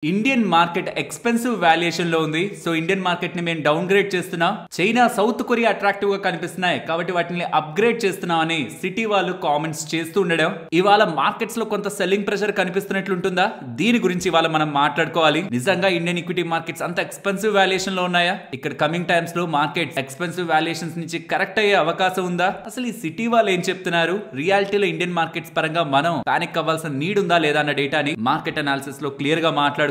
Indian market expensive valuation లో ఉంది. So Indian market ని మేము డౌన్ గ్రేడ్ చేస్తున్నాం. చైనా, సౌత్ కొరియా అట్రాక్టివ్ గా కనిపిస్తున్నాయి కాబట్టి వాటిని అప్గ్రేడ్ చేస్తున్నాం అని సిటీ వాళ్ళు కామెంట్స్ చేస్తూ ఉండడం, ఇవాళ మార్కెట్స్ లో కొంత సెల్లింగ్ ప్రెషర్ కనిపిస్తున్నట్లుంటుందా? దీని గురించి ఇవాళ మనం మాట్లాడుకోవాలి. నిజంగా ఇండియన్ ఈక్విటీ మార్కెట్స్ అంత ఎక్స్పెన్సివ్ వాల్యుయేషన్ లో ఉన్నాయా? ఇక్కడ కమింగ్ టైమ్స్ లో మార్కెట్ ఎక్స్పెన్సివ్ వాల్యుయేషన్స్ నుంచి కరెక్ట్ అయ్యే అవకాశం ఉందా? అసలు ఈ సిటీ వాళ్ళు ఏం చెప్తున్నారు? రియాలిటీలో ఇండియన్ మార్కెట్స్ పరంగా మనం పానిక్ అవ్వాల్సిన నీడ్ ఉందా లేదా అన్న డేటాని మార్కెట్ అనాలిసిస్ లో క్లియర్ గా మాట్లాడుకుందాం.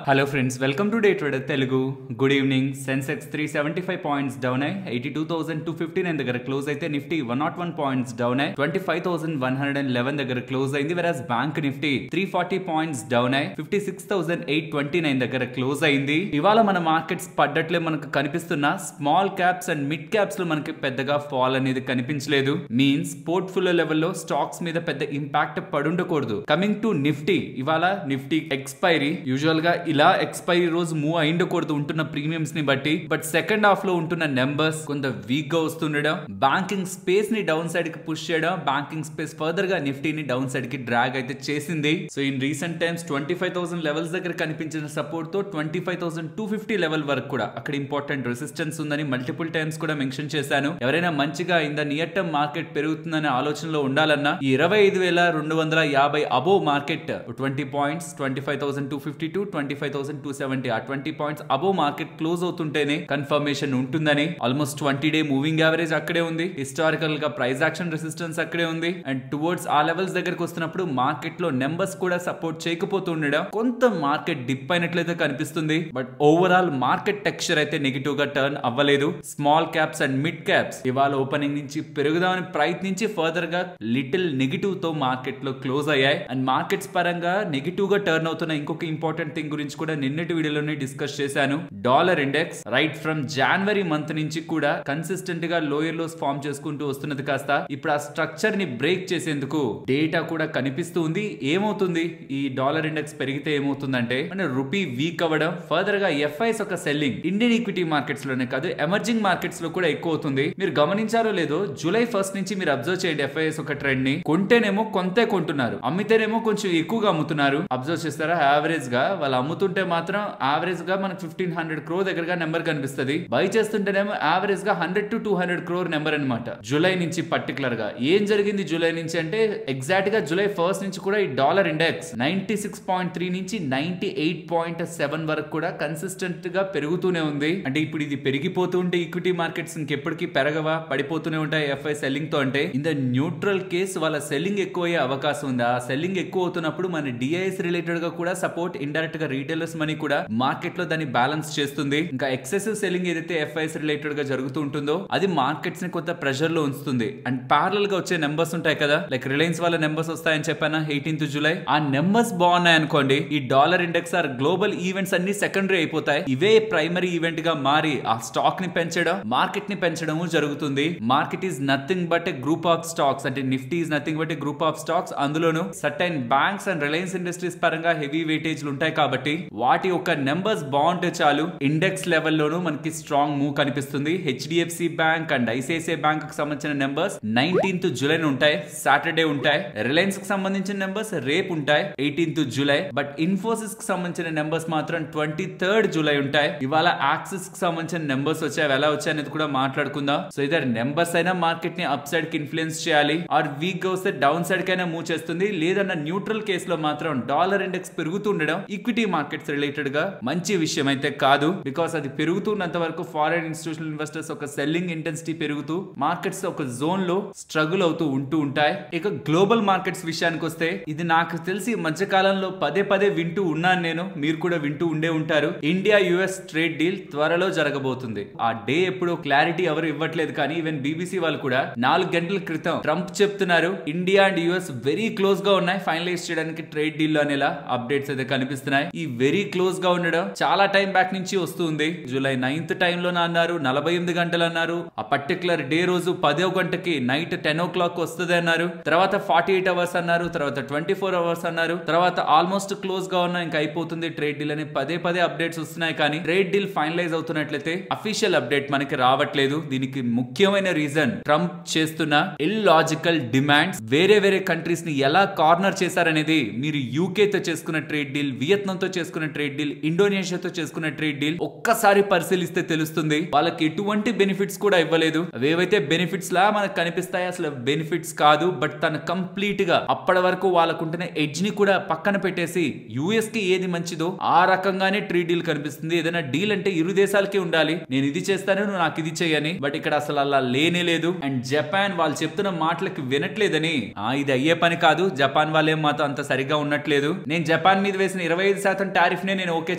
Hello friends, welcome to day trader Telugu. Good evening. Sensex 375 points down అయ్యి 82,259 దగ్గర క్లోజ్ అయితే నిఫ్టీ 101 పాయింట్స్ డౌన్ అయ్యి 25,111 దగ్గర క్లోజ్ అయింది. వెరాస్ బ్యాంక్ నిఫ్టీ 340 పాయింట్స్ డౌన్ అయ్యి 56,829 దగ్గర క్లోజ్ అయింది. ఇవాళ మన మార్కెట్స్ పడ్డట్లే మనకు కనిపిస్తున్న small caps and mid caps లో మనకి పెద్దగా ఫాల్ అనేది కనిపించలేదు. మీన్స్ పోర్ట్ఫోలియో లెవెల్లో స్టాక్స్ మీద పెద్ద ఇంపాక్ట్ పడుండకూడదు. కమింగ్ టు నిఫ్టీ, ఇవాళ నిఫ్టీ ఎక్స్పైరీ యూజువల్ గా ఇలా ఎక్స్పైరీ రోజు మూవ్ అయిండకూడదు ఉంటున్న ప్రీమియమ్స్ ని బట్టి. బట్ సెకండ్ హాఫ్ లో ఉంటున్న నెంబర్స్ కొంత వీక్ గా వస్తుండడం, బ్యాంకింగ్ స్పేస్ ని డౌన్ సైడ్ కి పుష్ చేయడం, బ్యాంకింగ్ స్పేస్ ఫర్దర్ గా నిఫ్టీని డౌన్ సైడ్ కి డ్రాగ్ అయితే చేసింది. So in recent times 25,000 levels దగ్గర కనిపించిన సపోర్ట్ తో 25,250 లెవెల్ వరకు కూడా అక్కడ ఇంపార్టెంట్ రెసిస్టెన్స్ ఉందని మల్టిపుల్ టైమ్స్ కూడా మెన్షన్ చేశాను. ఎవరైనా మంచిగా in the near term market పెరుగుతుందనే ఆలోచనలో ఉండాలన్నా ఈ 25,250 అబోవ్ మార్కెట్ 20 పాయింట్స్ 25,250 టు 25,270 ఆ 20 పాయింట్స్ అబోవ్ మార్కెట్ క్లోజ్ అవుతుంటేనే కన్ఫర్మేషన్ ఉంటుందని. ఆల్మోస్ట్ 20 డే మూవింగ్ యావరేజ్ అక్కడే ఉంది. హిస్టారికల్ గా ప్రైస్ యాక్షన్ రెసిస్టెన్స్ అక్కడే ఉంది. అండ్ టువర్డ్స్ ఆ లెవెల్స్ దగ్గరకు వస్తున్నప్పుడు మార్కెట్ లో నెంబర్స్ కూడా సపోర్ట్ చేయకపోతుండడం కొంత మార్కెట్ డిప్ అయినట్లయితే కనిపిస్తుంది. బట్ ఓవరాల్ మార్కెట్ టెక్స్చర్ అయితే నెగిటివ్ గా టర్న్ అవ్వలేదు. Small caps and mid caps ఇవాళ ఓపెనింగ్ నుంచి పెరుగుదామని ప్రయత్నించి ఫర్దర్ గా లిటిల్ నెగిటివ్ తో మార్కెట్ లో క్లోజ్ అయ్యాయి. అండ్ మార్కెట్స్ పరంగా నెగిటివ్ గా టర్న్ అవుతున్న ఇంకొక ఇంపార్టెంట్ థింగ్ గురించి కూడా నిన్నటి వీడియోలోనే డిస్కస్ చేశాను. Dollar index right from January month నుంచి కూడా కన్సిస్టెంట్ గా లోయర్ లోస్ ఫామ్ చేసుకుంటూ వస్తున్నది. కాస్త ఇప్పుడు ఆ స్ట్రక్చర్ ని బ్రేక్ చేసేందుకు డేటా కూడా కనిపిస్తూ ఉంది. ఏమవుతుంది ఈ డాలర్ ఇండెక్స్ పెరిగితే ఏమవుతుందంటే మన రూపీ వీక్ అవ్వడం, ఫర్దర్ గా ఎఫ్ఐస్ ఒక సెల్లింగ్ ఇండియన్ ఈక్విటీ మార్కెట్స్ లోనే కాదు ఎమర్జింగ్ మార్కెట్స్ లో కూడా ఎక్కువ అవుతుంది. మీరు గమనించారో లేదో జూలై 1 నుంచి మీరు అబ్జర్వ్ చేయండి ఎఫ్ఐఎస్ ఒక ట్రెండ్ ని. కొంటేనేమో కొంతే కొంటున్నారు, అమ్మితేనేమో కొంచెం ఎక్కువగా అమ్ముతున్నారు. అబ్జర్వ్ చేస్తారా? యావరేజ్ గా వాళ్ళు అమ్ముతుంటే మాత్రం యావరేజ్ గా మనకు 1,500 crore దగ్గరగా నెంబర్ కనిపిస్తుంది. బై చేస్తుంటేనేమో యావరేజ్ గా 100 to 200 crore నెంబర్ అనమాట. జూలై నుంచి పర్టికులర్ గా ఏం జరిగింది జూలై నుంచి అంటే ఎగ్జాక్ట్ గా జూలై 1 నుంచి కూడా ఈ డాలర్ ఇండెక్స్ 96.3 నుంచి 98.7 వరకు కూడా కన్సిస్టెంట్ గా పెరుగుతూనే ఉంది. అంటే ఇప్పుడు ఇది పెరిగిపోతూ ఉంటే ఈక్విటీ మార్కెట్స్ ఇంకెప్పటికీ పెరగవా, పడిపోతూనే ఉంటాయి ఎఫ్ఐ సెల్లింగ్ తో. అంటే ఇన్ ద న్యూట్రల్ కేస్ వాళ్ళ సెల్లింగ్ ఎక్కువ అయ్యే అవకాశం ఉంది. ఆ సెల్లింగ్ ఎక్కువ అవుతున్నప్పుడు మన డిఐఎస్ రిలేటెడ్ గా కూడా సపోర్ట్, ఇండైరెక్ట్ గా రీటైలర్స్ మనీ కూడా మార్కెట్ లో దాన్ని బ్యాలెన్స్ చేస్తుంది. ఇంకా ఎక్సెసివ్ సెల్లింగ్ ఏదైతే ఎఫ్ఐఎస్ రిలేటెడ్ గా జరుగుతూ ఉంటుందో అది మార్కెట్స్ ని కొంత ప్రెషర్ లో ఉంచుతుంది. అండ్ ప్యారలల్ గా వచ్చే నెంబర్స్ ఉంటాయి కదా, లైక్ రిలయన్స్ వాళ్ళ నెంబర్స్ వస్తాయని చెప్పాను 18th జూలై. ఆ నెంబర్స్ బాగున్నాయి అనుకోండి, ఈ dollar index or global events అన్ని సెకండరీ అయిపోతాయి. ఇవే ప్రైమరీ ఈవెంట్ గా మారి ఆ స్టాక్ ని పెంచడం, మార్కెట్ ని పెంచడం జరుగుతుంది. Market is nothing but a group of stocks. అంటే Nifty is nothing but a group of stocks. అందులోను certain banks and Reliance Industries పరంగా హెవీ వెయిటేజ్ ఉంటాయి కాబట్టి వాటి యొక్క నెంబర్స్ బాగుంటే చాలు ఇండెక్స్ లెవెల్లోనూ మనకి స్ట్రాంగ్ మూవ్ కనిపిస్తుంది. HDFC bank and ICICI bank కి సంబంధించిన నెంబర్స్ 19th జూలై ఉంటాయి, సాటర్డే ఉంటాయి. రిలయన్స్ కి సంబంధించిన నెంబర్స్ రేపు ఉంటాయి 18th జూలై. బట్ ఇన్ఫోసిస్ కి సంబంధించిన నెంబర్స్ మాత్రం 23rd జూలై ఉంటాయి. ఇవాళ యాక్సిస్ కి సంబంధించిన నెంబర్స్ వచ్చాయి, ఎలా వచ్చాయి అనేది కూడా మాట్లాడుకుందాం. సో ఇదర్ నెంబర్స్ అయినా మార్కెట్ ని అప్ సైడ్ కి ఇన్ఫ్లుయెన్స్ చేయాలి, ఆర్ వీక్ గా వస్తే డౌన్ సైడ్ కైనా మూవ్ చేస్తుంది. లేదన్న న్యూట్రల్ కేస్ లో మాత్రం డాలర్ ఇండెక్స్ పెరుగుతుండడం ఈక్విటీ మార్కెట్స్ రిలేటెడ్ గా మంచి విషయం అయితే కాదు. బికాస్ అది పెరుగుతున్నంత వరకు ఫారెన్ ఇన్స్టిట్యూషనల్ ఇన్వెస్టర్స్ ఒక సెల్లింగ్ ఇంటెన్సిటీ పెరుగుతూ మార్కెట్స్ ఒక జోన్ లో స్ట్రగుల్ అవుతూ ఉంటూ ఉంటాయి. ఇక గ్లోబల్ మార్కెట్స్ విషయానికి వస్తే ఇది నాకు తెలిసి మధ్య కాలంలో పదే పదే వింటూ ఉన్నాను నేను, మీరు కూడా వింటూ ఉండే ఉంటారు. ఇండియా యుఎస్ ట్రేడ్ డీల్ త్వరలో జరగబోతుంది. ఆ డే ఎప్పుడో క్లారిటీ ఎవరు ఇవ్వట్లేదు కానీ ఈవెన్ బీబీసీ వాళ్ళు కూడా 4 గంటల క్రితం ట్రంప్ చెప్తున్నారు India and US very close గా ఉన్నాయి ఫైనలైజ్ చేయడానికి ట్రేడ్ డీల్ అనేలా అప్డేట్స్ అయితే కనిపిస్తున్నాయి. ఈ వెరీ క్లోజ్ గా ఉండడం చాలా టైం బ్యాక్ నుంచి వస్తుంది. జూలై 9th టైమ్ లో అన్నారు, 48 గంటలు అన్నారు. ఆ పర్టికులర్ డే రోజు 10వ గంటకి నైట్ 10 o'clock వస్తుంది అన్నారు. తర్వాత 48 hours అన్నారు, తర్వాత 24 hours అన్నారు. తర్వాత ఆల్మోస్ట్ క్లోజ్ గా ఉన్న ఇంకా అయిపోతుంది ట్రేడ్ డీల్ అని పదే పదే అప్డేట్స్ వస్తున్నాయి. కానీ ట్రేడ్ డీల్ ఫైనలైజ్ అవుతున్నట్లయితే అఫీషియల్ అప్డేట్ మనకి రావట్లేదు. దీనికి ముఖ్యమైన రీజన్ ట్రంప్ చేస్తున్న ఇల్లాజికల్ డిమాండ్స్. వేరే కంట్రీస్ ని ఎలా కార్నర్ చేశారనేది మీరు యూకే తో చేసుకున్న ట్రేడ్ డీల్, వియత్నాంతో చేసుకున్న ట్రేడ్ డీల్, ఇండోనేషియాతో చేసుకున్న ట్రేడ్ డీల్ ఒక్కసారి పరిశీలిస్తే తెలుస్తుంది. వాళ్ళకి ఎటువంటి బెనిఫిట్స్ కూడా ఇవ్వలేదు. అవేవైతే బెనిఫిట్స్ లా మనకు కనిపిస్తాయి అసలు బెనిఫిట్స్ కాదు. బట్ తను కంప్లీట్ గా అప్పటి వరకు వాళ్ళకుంటున్న ఎడ్జ్ ని కూడా పక్కన పెట్టేసి యుఎస్ కి ఏది మంచిదో ఆ రకంగానే ట్రేడ్ డీల్ కనిపిస్తుంది. ఏదైనా డీల్ అంటే ఇరు దేశాలకి ఉండాలి, నేను ఇది చేస్తాను నువ్వు నాకు ఇది చేయని. బట్ ఇక్కడ అసలు అలా లేనే లేదు. అండ్ జపాన్ వాళ్ళు చెప్తున్న మాటలకి వినట్లేదని ఇది అయ్యే పని కాదు. జపాన్ వాళ్ళేం మాతో అంత సరిగా ఉన్నట్లేదు. నేను జపాన్ మీద వేసిన 25% టారిఫ్ నే నేను ఓకే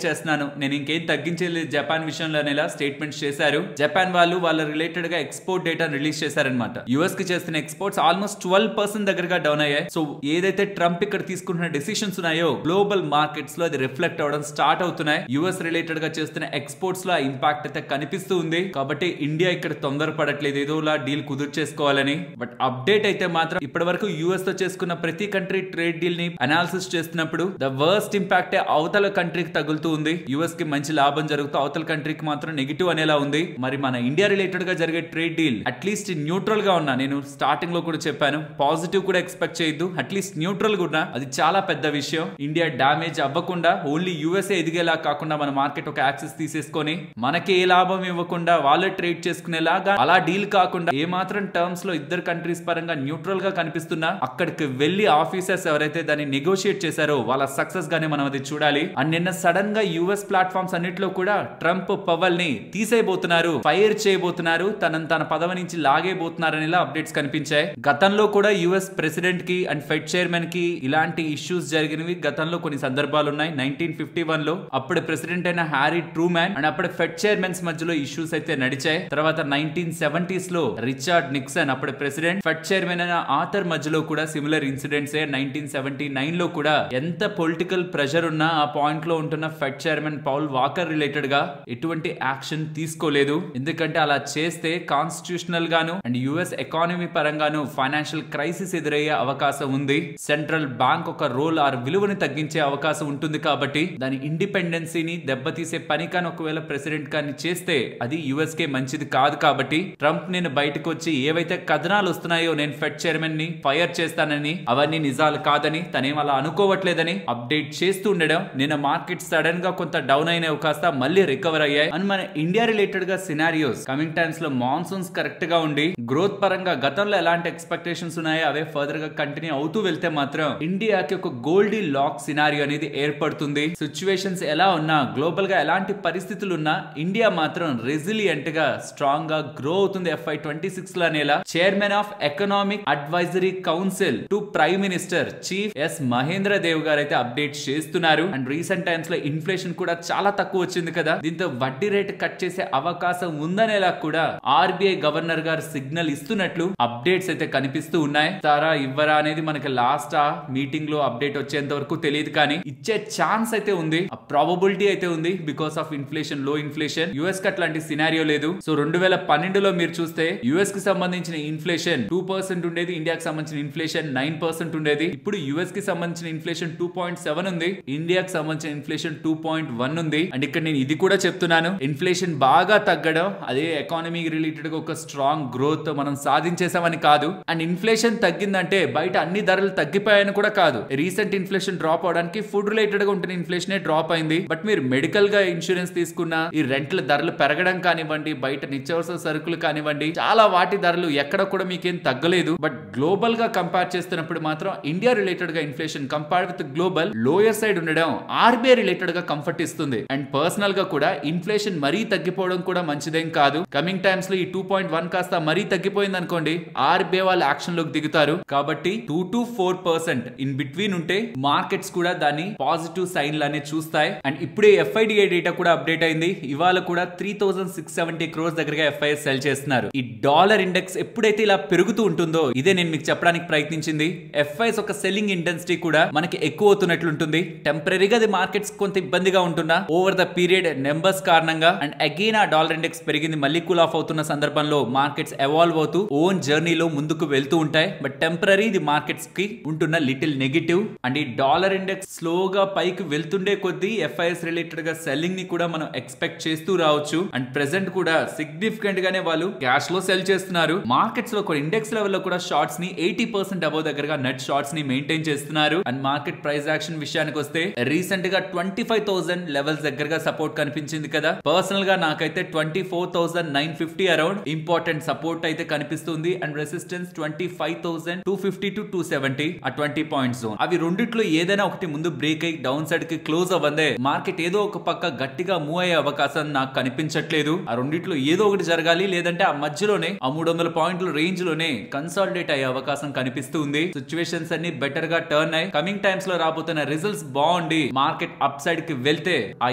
చేస్తున్నాను, నేను ఇంకేం తగ్గించలేదు జపాన్ విషయంలోనేలా స్టేట్మెంట్స్ చేశారు. జపాన్ వాళ్ళు వాళ్ళ రిలేటెడ్ గా ఎక్స్పోర్ట్ డేటా రిలీజ్ చేశారనమాట. యుఎస్ కి చేస్తున్న ఎక్స్పోర్ట్స్ ఆల్మోస్ట్ 12% దగ్గరగా డౌన్ అయ్యాయి. సో ఏదైతే ట్రంప్ ఇక్కడ తీసుకుంటున్న డెసిషన్స్ ఉన్నాయో గ్లోబల్ మార్కెట్స్ లో అది రిఫ్లెక్ట్ అవడం స్టార్ట్ అవుతున్నాయి. యుఎస్ రిలేటెడ్ గా చేస్తున్న ఎక్స్పోర్ట్స్ లో ఇంపాక్ట్ అయితే కనిపిస్తూ ఉంది. కాబట్టి ఇండియా ఇక్కడ తొందరపడట్లేదు ఏదోలా డీల్ కుదుర్చేసుకోవాలని. బట్ అప్డేట్ అయితే మాత్రం ఇప్పటి వరకు యుఎస్ తో చేసుకున్న ప్రతి కంట్రీ ట్రేడ్ డీల్ ని అనాలిసిస్ చేస్తున్నప్పుడు ద వర్స్ట్ ఇంపాక్ట్ అవతల కంట్రీకి తగులుతూ ఉంది. యుఎస్ కి మంచి లాభం జరుగుతూ అవతల కంట్రీకి మాత్రం నెగిటివ్ అనేలా ఉంది. మరి మన ఇండియా రిలేటెడ్ గా జరిగే ట్రేడ్ డీల్ అట్లీస్ట్ న్యూట్రల్ గా ఉన్నా, నేను స్టార్టింగ్ లో కూడా చెప్పాను పాజిటివ్ కూడా ఎక్స్పెక్ట్ చేయొద్దు, అట్లీస్ట్ న్యూట్రల్ కూడా అది చాలా పెద్ద విషయం. ఇండియా డామేజ్ అవ్వకుండా ఓన్లీ యుఎస్ఏ ఎదిగేలా కాకుండా మన మార్కెట్ ఒక యాక్సెస్ తీసేసుకొని మనకి ఏ లాభం ఇవ్వకుండా వాళ్ళే ట్రేడ్ చేసుకునేలాగా అలా డీల్ కాకుండా ఏ మాత్రం టర్మ్స్ లో ఇద్దరు కంట్రీస్ పరంగా న్యూట్రల్ గా కనిపిస్తున్నా అక్కడికి వెళ్లి ఆఫీసర్స్ ఎవరైతే దాన్ని నెగోషియేట్ చేశారో వాళ్ళ సక్సెస్ గానే మనం అది చూడాలి. అండ్ నిన్న సడన్ గా యుఎస్ ప్లాట్ఫామ్స్ అన్నిట్లో కూడా ట్రంప్ పవల్ ని తీసేయబోతున్నారు, ఫైర్ చేయబోతున్నారు, తన పదవి నుంచి లాగేబోతున్నారని అప్డేట్స్ కనిపించాయి. గతంలో కూడా యుఎస్ ప్రెసిడెంట్ కి అండ్ ఫెడ్ చైర్మన్ కి ఇలాంటి ఇష్యూస్ జరిగినవి గతంలో కొన్ని సందర్భాలు ఉన్నాయి. 1951 లో అప్పుడు ప్రెసిడెంట్ అయిన హ్యారీ ట్రూమాన్ అండ్ అప్పుడు ఫెడ్ చైర్మన్స్ మధ్యలో ఇష్యూస్ అయితే నడిచాయి. తర్వాత 1970s లో రిచర్డ్ నిక్సన్ అప్పుడు ప్రెసిడెంట్, ఫెడ్ చైర్మన్ అయిన ఆథర్ మధ్యలో కూడా సిమిలర్ ఇన్సిడెంట్స్ 1979 లో కూడా ఎంత పొలిటికల్ ప్రెషర్ ఉన్నా ఆ పాయింట్ లో ఉంటున్న Fed chairman Paul Walker related గా ఎటువంటి యాక్షన్ తీసుకోలేదు. ఎందుకంటే అలా చేస్తే కాన్స్టిట్యూషనల్ గాను అండ్ యుఎస్ ఎకానమీ పరంగాను ఫైనాన్షియల్ క్రైసిస్ ఎదురయ్యే అవకాశం ఉంది. సెంట్రల్ బ్యాంక్ ఒక రోల్ ఆర్ విలువని తగ్గించే అవకాశం ఉంటుంది. కాబట్టి దాని ఇండిపెండెన్సీని దెబ్బతీసే పని కానీ ఒకవేళ ప్రెసిడెంట్ కానీ చేస్తే అది యుఎస్ కే మంచిది కాదు. కాబట్టి ట్రంప్ నేను బయటకు వచ్చి ఏవైతే కథనాలు వస్తున్నాయో నేను ఫెడ్ చైర్మన్ ని ఫైర్ చేస్తానని అవన్నీ నిజాలు కాదని తనేం అలా అనుకోవట్లేదని అప్డేట్ చేస్తూ ఉండడం నిన్న మార్కెట్ సడన్ గా కొంత డౌన్ అయిన కాస్త మళ్ళీ రికవర్ అయ్యాయి. అండ్ మన ఇండియా రిలేటెడ్ గా సినారియోస్ కమింగ్ టైమ్స్ లో మాన్సూన్స్ కరెక్ట్ గా ఉండి గ్రోత్ పరంగా గతంలో ఎలాంటి ఎక్స్పెక్టేషన్స్ ఉన్నాయో అవే ఫర్దర్ గా కంటిన్యూ అవుతూ వెళ్తే మాత్రం ఇండియాకి ఒక గోల్డీ లాక్ సినారియో అనేది ఏర్పడుతుంది. సిచ్యువేషన్స్ ఎలా ఉన్నా గ్లోబల్ గా ఎలాంటి పరిస్థితులు ఉన్నా ఇండియా మాత్రం రెసిలియంట్ గా స్ట్రాంగ్ గా గ్రో అవుతుంది. FY26 లో నెల chairman of economic advisory council to prime minister chief S Mahendra Dev గారు అయితే అప్డేట్ చేస్తున్నారు. అండ్ రీసెంట్ టైమ్స్ లో ఇన్ఫ్లేషన్ కూడా చాలా తక్కువ వచ్చింది కదా, దీంతో వడ్డీ రేట్ కట్ చేసే అవకాశం ఉందనేలా కూడా ఆర్బీఐ గవర్నర్ గారు సిగ్నల్ ఇస్తున్నట్లు అప్డేట్స్ అయితే కనిపిస్తూ ఉన్నాయి. తారా ఇవ్వరా అనేది మనకి లాస్ట్ ఆ మీటింగ్ లో అప్డేట్ వచ్చేంత వరకు తెలియదు, కానీ ఇచ్చే ఛాన్స్ అయితే ఉంది, ప్రాబబిలిటీ అయితే ఉంది. బికాస్ ఆఫ్ ఇన్ఫ్లేషన్, లో ఇన్ఫ్లేషన్ యుఎస్ కి అట్లాంటి సినారియో లేదు. సో 2012లో మీరు చూస్తే యుఎస్ కి సంబంధించిన ఇన్ఫ్లేషన్ 2% ఉండేది, ఇండియాకి సంబంధించిన ఇన్ఫ్లేషన్ 9% ఉండేది. ఇప్పుడు యుఎస్ కి సంబంధించిన ఇన్ఫ్లేషన్ 2.7 ఉంది, ఇండియాకి సంబంధించిన ఇన్ఫ్లేషన్ 2.1 ఉంది. అండ్ ఇక్కడ నేను ఇది కూడా చెప్తున్నాను, ఇన్ఫ్లేషన్ బాగా తగ్గడం అదే ఎకానమీ రిలేటెడ్ గా ఒక స్ట్రాంగ్ గ్రోత్ మనం సాధించేసామని కాదు. అండ్ ఇన్ఫ్లేషన్ తగ్గిందంటే బయట అన్ని ధరలు తగ్గిపోయాయని కూడా కాదు. రీసెంట్ ఇన్ఫ్లేషన్ డ్రాప్ అవడానికి ఫుడ్ రిలేటెడ్ గా ఉంటున్న ఇన్ఫ్లేషన్ డ్రాప్ అయింది. బట్ మీరు మెడికల్ గా ఇన్సూరెన్స్ తీసుకున్న ఈ రెంట్ల ధరలు పెరగడం కానివ్వండి, బయట నిత్యావసర సరుకులు కానివ్వండి, చాలా వాటి ధరలు ఎక్కడ కూడా మీకేం తగ్గలేదు. బట్ గ్లోబల్ గా కంపేర్ చేస్తున్నప్పుడు మాత్రం ఇండియా రిలేటెడ్ గా inflation compare with global lower side ఉండడం ఆర్బీఐ రిలేటెడ్ గా కంఫర్ట్ ఇస్తుంది. అండ్ పర్సనల్ గా కూడా ఇన్ఫ్లేషన్ మరీ తగ్గిపోవడం కూడా మంచిదేం కాదు. కమింగ్ టైమ్స్ లో ఈ 2.1 కాస్త మరీ తగ్గిపోయింది అనుకోండి, ఆర్బీఐ వాళ్ళు యాక్షన్ లోకి దిగుతారు. కాబట్టి 2 to 4% ఇన్ బిట్వీన్ ఉంటే మార్కెట్స్ కూడా దాన్ని పాజిటివ్ సైన్ లానే చూస్తాయి. అండ్ ఇప్పుడే ఎఫ్ఐడిఐ డేటా కూడా అప్డేట్ అయింది. ఇవాళ కూడా 3670 crores దగ్గరగా ఎఫ్ఐఎస్ సెల్ చేస్తున్నారు. ఈ డాలర్ ఇండెక్స్ ఎప్పుడైతే ఇలా పెరుగుతూ ఉంటుందో ఇదే నేను మీకు చెప్పడానికి ప్రయత్నించింది. ఎఫ్ఐఎస్ ఒక సెల్లింగ్ ఇంటెన్సిటీ కూడా మనకి ఎక్కువ అవుతున్నట్లుంటుంది. టెంపరీగా అది మార్కెట్స్ కొంత ఇబ్బందిగా ఉంటున్నా ఓవర్ ద పీరియడ్ నెంబర్స్ కారణంగా అండ్ అగైన్ ఆ డాలర్ ఇండెక్స్ పెరిగింది మళ్ళీ కూల్ ఆఫ్ అవుతున్న సందర్భంలో మార్కెట్స్ ఎవాల్వ్ అవుతూ ఓన్ జర్నీలో ముందుకు వెళ్తూ ఉంటాయి. బట్ టెంపరీ ఇది మార్కెట్స్ కి ఉంటున్న లిటిల్ నెగిటివ్. అండ్ ఈ డాలర్ ఇండెక్స్ స్లోగా పైకి వెళ్తుండే కొద్దీ ఎఫ్ఐఎస్ రిలేటెడ్ గా సెల్లింగ్ ని కూడా మనం ఎక్స్పెక్ట్ చేస్తూ రావచ్చు. అండ్ ప్రెసెంట్ కూడా సిగ్నిఫికెంట్ గానే వాళ్ళు క్యాష్ లో సెల్ చేస్తున్నారు. మార్కెట్స్ లో కూడా ఇండెక్స్ లెవెల్ లో కూడా షార్ట్స్ ని 80% అబౌవ్ దగ్గరగా నెట్ షార్ట్స్ ని మెయింటైన్ చేస్తున్నారు. అండ్ మార్కెట్ ప్రైస్ యాక్షన్ విషయానికి వస్తే రీసెంట్ గా 25,000 లెవెల్స్ దగ్గరగా సపోర్ట్ కనిపించింది కదా. పర్సనల్ గా నాకైతే 24,950 అరౌండ్ ఇంపార్టెంట్ సపోర్ట్ అయితే కనిపిస్తుంది. అండ్ రెసిస్టెన్స్ 25,250 to 270 ఆ 20 పాయింట్స్ జోన్. అవి రెండిట్లో ఏదైనా ఒకటి ముందు బ్రేక్ అయ్యి డౌన్ సైడ్ కి క్లోజ్ అవ్వందే మార్కెట్ ఏదో ఒక పక్క గట్టిగా మూవ్ అయ్యే అవకాశం నాకు కనిపించట్లేదు. ఆ రెండిట్లో ఏదో ఒకటి జరగాలి, లేదంటే ఆ మధ్యలోనే ఆ 300 పాయింట్ల రేంజ్ లోనే కన్సాలిడేట్ అయ్యే అవకాశం కనిపిస్తుంది. సిచ్యువేషన్స్ అన్ని బెటర్ గా టర్న్ అయ్యి కమింగ్ టైమ్స్ లో రాబోతున్న రిజల్ట్స్ బాగుండి మార్కెట్ అప్ సైడ్ కి వెళ్తే ఆ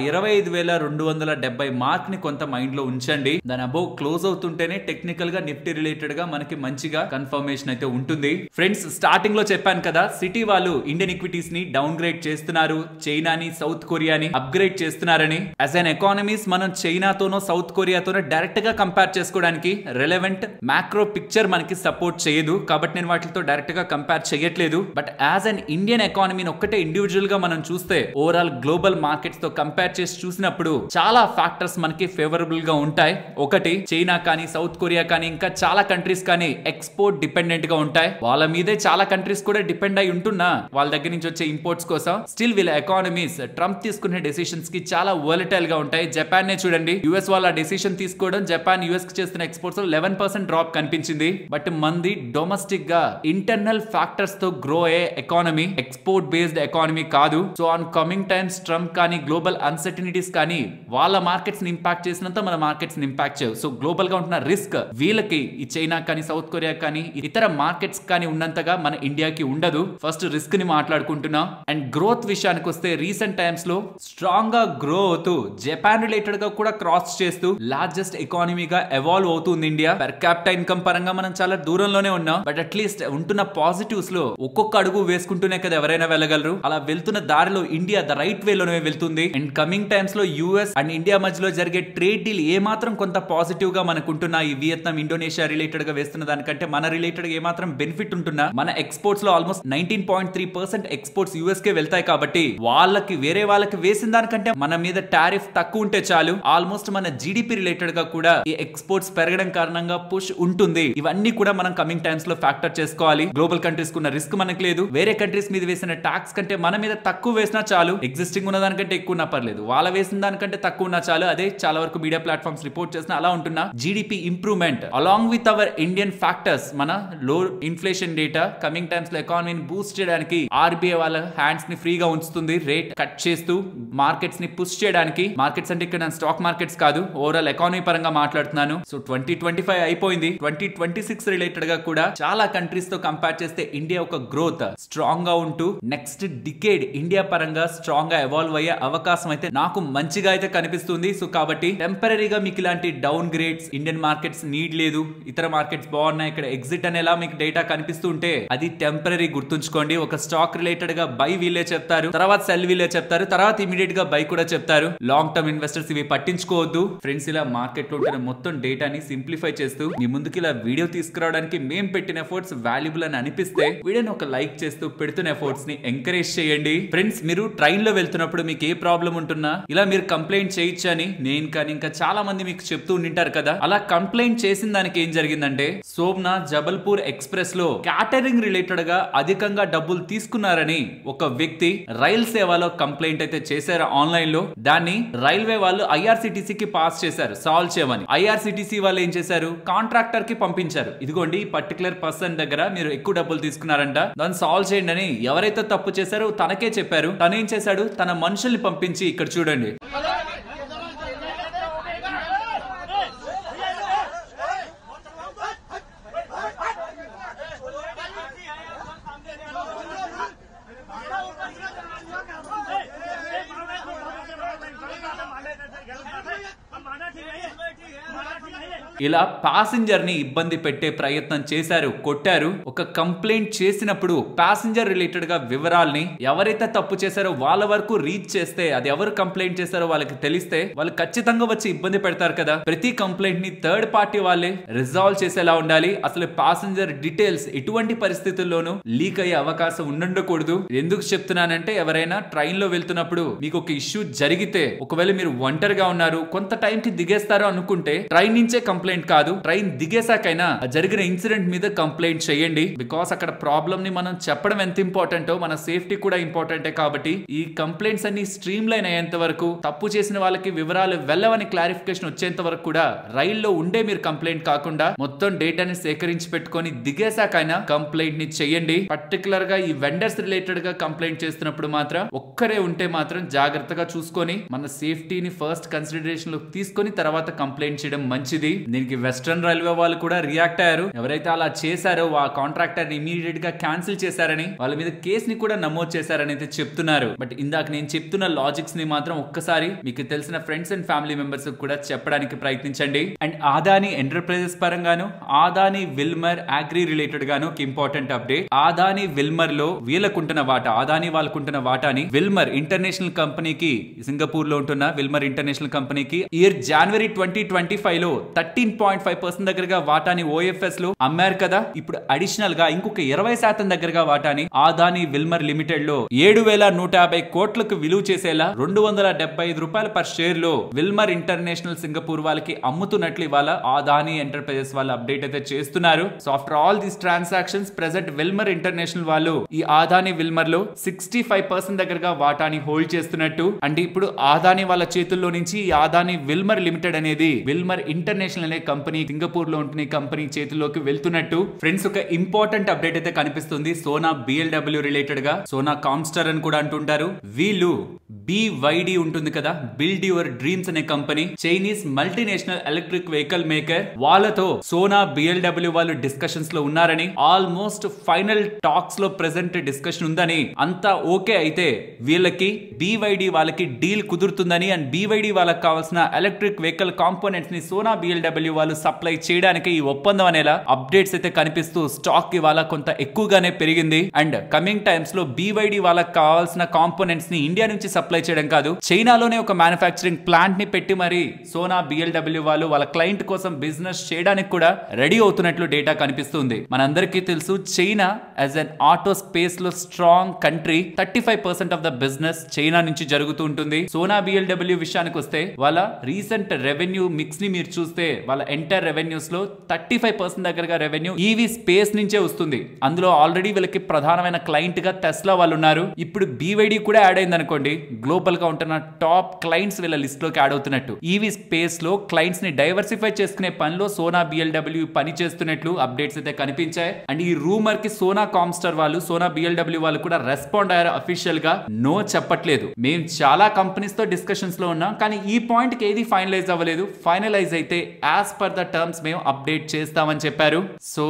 25,270 మార్క్ ని కొంత మైండ్ లో ఉంచండి. దాని అబౌవ్ క్లోజ్ అవుతుంటేనే టెక్నికల్ గా నిఫ్టీ రిలేటెడ్ గా మనకి మంచిగా కన్ఫర్మేషన్ అయితే ఉంటుంది. ఫ్రెండ్స్, స్టార్టింగ్ లో చెప్పాను కదా, సిటీ వాళ్ళు ఇండియన్ ఈక్విటీస్ ని డౌన్ గ్రేడ్ చేస్తున్నారు, చైనాని సౌత్ కొరియాని అప్గ్రేడ్ చేస్తున్నారని. యాజ్ అన్ ఎకానమీస్ మనం చైనాతోనో సౌత్ కొరియాతోనో డైరెక్ట్ గా కంపేర్ చేసుకోవడానికి రెలెవెంట్ మ్యాక్రో పిక్చర్ మనకి సపోర్ట్ చేయదు, కాబట్టి నేను వాటితో డైరెక్ట్ గా కంపేర్ చేయట్లేదు. బట్ యాజ్ అన్ ఇండియన్ ఎకానమీని ఒక్కటే ఇండివిజువల్ గా మనం చూస్తే ఓవరాల్ గ్లోబల్ మార్కెట్స్ తో కంపేర్ చేసి చూసినప్పుడు చాలా ఫ్యాక్టర్స్ మనకి ఫేవరబుల్ గా ఉంటాయి. ఒకటి, చైనా కానీ సౌత్ కొరియా కానీ ఇంకా చాలా కంట్రీస్ కానీ ఎక్స్పోర్ట్ డిపెండెంట్ గా ఉంటాయి. వాళ్ళ మీదే చాలా కంట్రీస్ కూడా డిపెండ్ అయి ఉంటున్నా వాళ్ళ దగ్గర నుంచి వచ్చే ఇంపోర్ట్స్ కోసం స్టిల్ వీళ్ళ ఎకానమీస్ ట్రంప్ తీసుకునే డెసిషన్స్ కి చాలా వోలటైల్ గా ఉంటాయి. జపాన్ నే చూడండి, యుఎస్ వాళ్ళ డెసిషన్ తీసుకోవడం జపాన్ యుఎస్ కి చేస్తున్న ఎక్స్పోర్ట్స్ 11% డ్రాప్ కనిపించింది. బట్ మంది డొమెస్టిక్ గా ఇంటర్నల్ ఫ్యాక్టర్స్ తో గ్రో అయ్యే ఎకానమీ, ఎక్స్పోర్ట్ బేస్డ్ ఎకానమీ కాదు. So on coming times Trump కానీ గ్లోబల్ అన్సర్టనిటీస్ కానీ వాళ్ళ మార్కెట్స్ ని ఇంపాక్ట్ చేసినంత మన మార్కెట్స్ ని ఇంపాక్ట్ చేయవు. సో గ్లోబల్ గా ఉంటున్న రిస్క్ వీళ్ళకి ఈ చైనా కానీ సౌత్ కొరియా కానీ ఇతర మార్కెట్స్ కానీ ఉన్నంతగా మన ఇండియాకి ఉండదు. ఫస్ట్ రిస్క్ ని మాట్లాడుకుంటున్నా. అండ్ గ్రోత్ విషయానికి వస్తే రీసెంట్ టైమ్స్ లో స్ట్రాంగ్ గా గ్రో అవుతూ జపాన్ రిలేటెడ్ గా కూడా క్రాస్ చేస్తూ లార్జెస్ట్ ఎకానమీగా ఎవాల్వ్ అవుతుంది ఇండియా. పర్ క్యాపిటల్ ఇన్కమ్ పరంగా మనం చాలా దూరంలోనే ఉన్నాం. బట్ అట్లీస్ట్ ఉంటున్న పాజిటివ్స్ లో ఒక్కొక్క అడుగు వేసుకుంటూనే కదా ఎవరైనా వెళ్ళగలరు. అలా వెళ్తున్న దారిలో ఇండియా ద రైట్ వే లోనే వెళ్తుంది. అండ్ కమింగ్ టైమ్స్ లో యుఎస్ అండ్ ఇండియా మధ్యలో జరిగే ట్రేడ్ డీల్ ఏ మాత్రం కొంత పాజిటివ్ గా మనకుంటున్న ఈ వియత్నాం ఇండోనేషియా రిలేటెడ్ గా వేస్తున్న దానికంటే మన రిలేటెడ్ ఏ మాత్రం బెనిఫిట్ ఉంటున్నా మన ఎక్స్పోర్ట్స్ లో ఆల్మోస్ట్ 19.3% ఎక్స్పోర్ట్స్ యుఎస్ కే వెళ్తాయి. కాబట్టి వాళ్ళకి వేరే వాళ్ళకి వేసిన దానికంటే మన మీద టారిఫ్ తక్కువ ఉంటే చాలు, ఆల్మోస్ట్ మన జీడిపి రిలేటెడ్ గా కూడా ఈ ఎక్స్పోర్ట్స్ పెరగడం కారణంగా పుష్ ఉంటుంది. ఇవన్నీ కూడా మనం కమింగ్ టైమ్స్ లో ఫ్యాక్టర్ చేసుకోవాలి. గ్లోబల్ కంట్రీస్ కున్న రిస్క్ మనకు లేదు. వేరే కంట్రీస్ మీద వేసిన టాక్స్ కంటే మన మీద తక్కువ వేసినా చాలు, ఎగ్జిస్టింగ్ ఉన్న దానికంటే ఎక్కువ ఉన్నా పర్లేదు, వాళ్ళ వేసిన దానికంటే తక్కువ ఉన్నా చాలు. అదే చాలా వరకు మీడియా ప్లాట్ఫామ్స్ రిపోర్ట్ చేసిన అలా ఉంటున్నా GDP improvement along with our Indian factors, మన లో ఇన్ఫ్లేషన్ డేటా కమింగ్ టైమ్స్ లో ఎకానమీని బూస్ట్ చేయడానికి ఆర్బీఐ వాళ్ళ హ్యాండ్స్ ని ఫ్రీగా ఉంచుతుంది, రేట్ కట్ చేస్తూ మార్కెట్స్ ని పుష్ చేయడానికి. మార్కెట్స్ అంటే ఇక్కడ స్టాక్ మార్కెట్స్ కాదు, ఓవరాల్ ఎకానమీ పరంగా మాట్లాడుతున్నాను. సో 2025 అయిపోయింది, 2026 రిలేటెడ్ గా కూడా చాలా కంట్రీస్ తో కంపేర్ చేస్తే ఇండియా ఒక గ్రోత్ స్ట్రాంగ్ గా ఉంటూ నెక్స్ట్ డికేడ్ ఇండియా పరంగా స్ట్రాంగ్ గా ఎవాల్వ్ అయ్యే అవకాశం అయితే నాకు మంచిగా అయితే కనిపిస్తుంది. సో కాబట్టి టెంపరీగా మీకు ఇలాంటి down grades Indian markets need లేదు, ఇతర మార్కెట్స్ బాగున్నాయి, ఇక్కడ ఎగ్జిట్ అనేలా మీకు డేటా కనిపిస్తుంటే అది టెంపరీ గుర్తుంచుకోండి. ఒక స్టాక్ రిలేటెడ్ గా బై వీళ్ళే చెప్తారు, తర్వాత సెల్ వీళ్ళే చెప్తారు, తర్వాత ఇమీడియట్ గా బై కూడా చెప్తారు. లాంగ్ టర్మ్ ఇన్వెస్టర్స్ ఇవి పట్టించుకోవద్దు ఫ్రెండ్స్. ఇలా మార్కెట్ లో ఉంటున్న మొత్తం డేటాని సింప్లిఫై చేస్తూ మీ ముందుకి ఇలా వీడియో తీసుకురావడానికి మేము పెట్టిన ఎఫర్ట్స్ వాల్యుబుల్ అని అనిపిస్తే వీడియోని ఒక లైక్ చేస్తూ పెడుతున్న ఎఫర్ట్స్ ని ఎంకరేజ్ చేయండి. ఫ్రెండ్స్, మీరు ట్రైన్ లో వెళ్తున్నప్పుడు మీకు ఏ ప్రాబ్లం ఉంటున్నా ఇలా మీరు కంప్లైంట్ చేయొచ్చు అని నేను కానీ ఇంకా చాలా మంది మీకు చెప్తూ ఉండింటారు కదా. అలా కంప్లైంట్ చేసిన దానికి ఏం జరిగిందంటే సోమనాథ్ జబల్పూర్ ఎక్స్ప్రెస్ లో క్యాటరింగ్ రిలేటెడ్ గా అధికంగా డబ్బులు తీసుకున్నారని ఒక వ్యక్తి రైల్ సేవలో కంప్లైంట్ అయితే చేశారు ఆన్లైన్ లో. దాన్ని రైల్వే వాళ్ళు ఐఆర్సిటిసికి పాస్ చేశారు సాల్వ్ చేయమని. ఐఆర్సిటిసి వాళ్ళు ఏం చేశారు, కాంట్రాక్టర్ కి పంపించారు, ఇదిగోండి ఈ పర్టికులర్ పర్సన్ దగ్గర మీరు ఎక్కువ డబ్బులు తీసుకున్నారంట, దాన్ని సాల్వ్ చేయండి అని. ఎవరైతే తప్పు చేశారో తనకే చెప్పారు. తను ఏం చేశాడు, తన మనుషుల్ని పంపించి ఇక్కడ చూడండి ఇలా ప్యాసింజర్ ని ఇబ్బంది పెట్టే ప్రయత్నం చేశారు, కొట్టారు. ఒక కంప్లైంట్ చేసినప్పుడు ప్యాసింజర్ రిలేటెడ్ గా వివరాల్ని ఎవరైతే తప్పు చేశారో వాళ్ళ వరకు రీచ్ చేస్తే, అది ఎవరు కంప్లైంట్ చేశారో వాళ్ళకి తెలిస్తే వాళ్ళు ఖచ్చితంగా వచ్చి ఇబ్బంది పెడతారు కదా. ప్రతి కంప్లైంట్ ని థర్డ్ పార్టీ వాళ్ళే రిజాల్వ్ చేసేలా ఉండాలి. అసలు ప్యాసింజర్ డీటెయిల్స్ ఎటువంటి పరిస్థితుల్లోనూ లీక్ అయ్యే అవకాశం ఉండకూడదు. ఎందుకు చెప్తున్నానంటే ఎవరైనా ట్రైన్ లో వెళ్తున్నప్పుడు మీకు ఒక ఇష్యూ జరిగితే, ఒకవేళ మీరు ఒంటరిగా ఉన్నారు, కొంత టైం కి దిగేస్తారు అనుకుంటే ట్రైన్ నుంచే కంప్లైంట్ కంప్లైంట్ కాదు, ట్రైన్ దిగేసాకైనా జరిగిన ఇన్సిడెంట్ మీద కంప్లైంట్ చేయండి. బికాస్ అక్కడ ప్రాబ్లమ్ ని మనం చెప్పడం ఎంత ఇంపార్టెంటో మన సేఫ్టీ కూడా ఇంపార్టెంటే. కాబట్టి ఈ కంప్లైంట్స్ అన్ని స్ట్రీమ్ లైన్ అయ్యేంత వరకు, తప్పు చేసిన వాళ్ళకి వివరాలు వెళ్ళవని క్లారిఫికేషన్ వచ్చేంత వరకు కూడా రైల్లో ఉండే మీరు కంప్లైంట్ కాకుండా మొత్తం డేటాని సేకరించి పెట్టుకొని దిగేసాకైనా కంప్లైంట్ ని చేయండి. పర్టికులర్ గా ఈ వెండర్స్ రిలేటెడ్ గా కంప్లైంట్ చేస్తున్నప్పుడు మాత్రం ఒక్కరే ఉంటే మాత్రం జాగ్రత్తగా చూసుకొని మన సేఫ్టీని ఫస్ట్ కన్సిడరేషన్ లో తీసుకొని తర్వాత కంప్లైంట్ చేయడం మంచిది. దీనికి వెస్టర్న్ రైల్వే వాళ్ళు కూడా రియాక్ట్ అయ్యారు. ఎవరైతే అలా చేశారో ఆ కాంట్రాక్టర్ ని ఇమీడియట్ గా క్యాన్సిల్ చేశారని, వాళ్ళ మీద కేసుని కూడా నమోదు చేశారని అయితే చెప్తున్నారు. బట్ ఇందాక నేను చెప్తున్న లాజిక్స్ ని మాత్రం ఒక్కసారి మీకు తెలిసిన ఫ్రెండ్స్ అండ్ ఫ్యామిలీ మెంబర్స్ కూడా చెప్పడానికి ప్రయత్నించండి. అండ్ ఆదాని ఎంటర్ప్రైజెస్ పరంగాను, ఆదాని విల్మర్ అగ్రి రిలేటెడ్ గాను ఒక ఇంపార్టెంట్ అప్డేట్. ఆదాని విల్మర్ లో వీళ్ళకుంటున్న వాటా, ఆదాని వాళ్ళకుంటున్న వాటాని విల్మర్ ఇంటర్నేషనల్ కంపెనీకి, సింగపూర్ లో ఉంటున్న విల్మర్ ఇంటర్నేషనల్ కంపెనీకి ఇయర్ జనవరి 2025 లో 13.5% దగ్గరగా వాటాని ఓఎఫ్ఎస్ లో అమ్మారు కదా. ఇప్పుడు అడిషనల్ గా ఇంకొక 20% దగ్గరగా వాటాని ఆదాని విల్మర్ లిమిటెడ్ లో 7,150 కోట్లకు విలువ చేసేలా 275 రూపాయల పర్ షేర్ లో విల్మర్ ఇంటర్నేషనల్ సింగపూర్ వాళ్ళకి అమ్ముతున్నట్లు ఇవాళ ఆదాని ఎంటర్ప్రైజెస్ వాళ్ళు అప్డేట్ అయితే చేస్తున్నారు. So after all these transactions present Wilmar international వాళ్ళు ఈ ఆదాని విల్మర్ లో 65% దగ్గరగా వాటాని హోల్డ్ చేస్తున్నట్టు. అంటే ఇప్పుడు ఆదాని వాళ్ళ చేతుల్లో నుంచి ఈ ఆదాని విల్మర్ లిమిటెడ్ అనేది విల్మర్ ఇంటర్నేషనల్ అనే కంపెనీ, సింగపూర్ లో ఉంటున్న కంపెనీ చేతుల్లోకి వెళ్తున్నట్టు. ఫ్రెండ్స్, ఒక ఇంపార్టెంట్ అప్డేట్ అయితే కనిపిస్తుంది సోనా బిఎల్డబ్ల్యూ రిలేటెడ్ గా. సోనా కామ్స్టర్ అని కూడా అంటుంటారు. వీళ్ళు BYD ఉంటుంది కదా, బిల్డ్ యువర్ డ్రీమ్స్ అనే company, Chinese multinational electric vehicle maker, వాళ్ళతో సోనా బిఎల్డబ్ల్యూ వాళ్ళు డిస్కషన్స్ లో ఉన్నారని, ఆల్మోస్ట్ ఫైనల్ టాక్స్ లో ప్రెసెంట్ డిస్కషన్ ఉందని, అంతా ఓకే అయితే వీళ్ళకి BYD వాళ్ళకి డీల్ కుదురుతుందని, అండ్ BYD వాళ్ళకి కావాల్సిన ఎలక్ట్రిక్ వెహికల్ కాంపోనెంట్స్ ని సోనా బిఎల్డబ్ల్యూ వాళ్ళు సప్లై చేయడానికి ఈ ఒప్పందం అనేలా అప్డేట్స్ అయితే కనిపిస్తూ స్టాక్ ఇవాళ కొంత ఎక్కువగానే పెరిగింది. అండ్ కమింగ్ టైమ్స్ లో BYD వాళ్ళకి కావాల్సిన కాంపోనెంట్స్ ని ఇండియా నుంచి సప్లై చేయడం కాదు, చైనాలోనే ఒక మ్యానుఫ్యాక్చరింగ్ ప్లాంట్ ని పెట్టి మరి సోనా బిఎల్డబ్ల్యూ వాళ్ళు వాళ్ళ క్లయింట్ కోసం బిజినెస్ చేయడానికి కూడా రెడీ అవుతున్నట్లు డేటా కనిపిస్తుంది. మనందరికీ తెలుసు China as an auto space లో strong country. 35% of the business China నుంచి జరుగుతూ ఉంటుంది. సోనా బిఎల్డబ్ల్యూ విషయానికి వస్తే వాళ్ళ రీసెంట్ రెవెన్యూ మిక్స్ ని మీరు చూస్తే వాళ్ళ ఎంటైర్ రెవెన్యూస్ లో 35% దగ్గరగా రెవెన్యూ ఈవీ స్పేస్ నుంచే వస్తుంది. అందులో ఆల్రెడీ వీళ్ళకి ప్రధానమైన క్లయింట్ గా టెస్లా వాళ్ళు ఉన్నారు. ఇప్పుడు BYD కూడా యాడ్ అయింది అనుకోండి, గ్లోబల్ గా ఉంటున్న టాప్ క్లయింట్స్ వీళ్ళ లిస్ట్ లోకి యాడ్ అవుతున్నట్టు. ఈవీ స్పేస్ లో క్లయింట్స్ ని డైవర్సిఫై చేసుకునే పనిలో సోనా బిఎల్డబ్ల్యూ పని చేస్తున్నట్లు అప్డేట్స్ అయితే కనిపించాయి. అండ్ ఈ రూమర్ కి సోనా కామ్స్టర్ వాళ్ళు, సోనా బిఎల్డబ్ల్యూ వాళ్ళు కూడా రెస్పాండ్ అయ్యారు. అఫీషియల్ గా నో చెప్పట్లేదు. మేము చాలా కంపెనీస్ తో డిస్కషన్స్ లో ఉన్నాం, కానీ ఈ పాయింట్ కి ఏది ఫైనలైజ్ అవ్వలేదు. ఫైనలైజ్ అయితే యాజ్ పర్ ద టర్మ్స్ మేము అప్డేట్ చేస్తామని చెప్పారు. So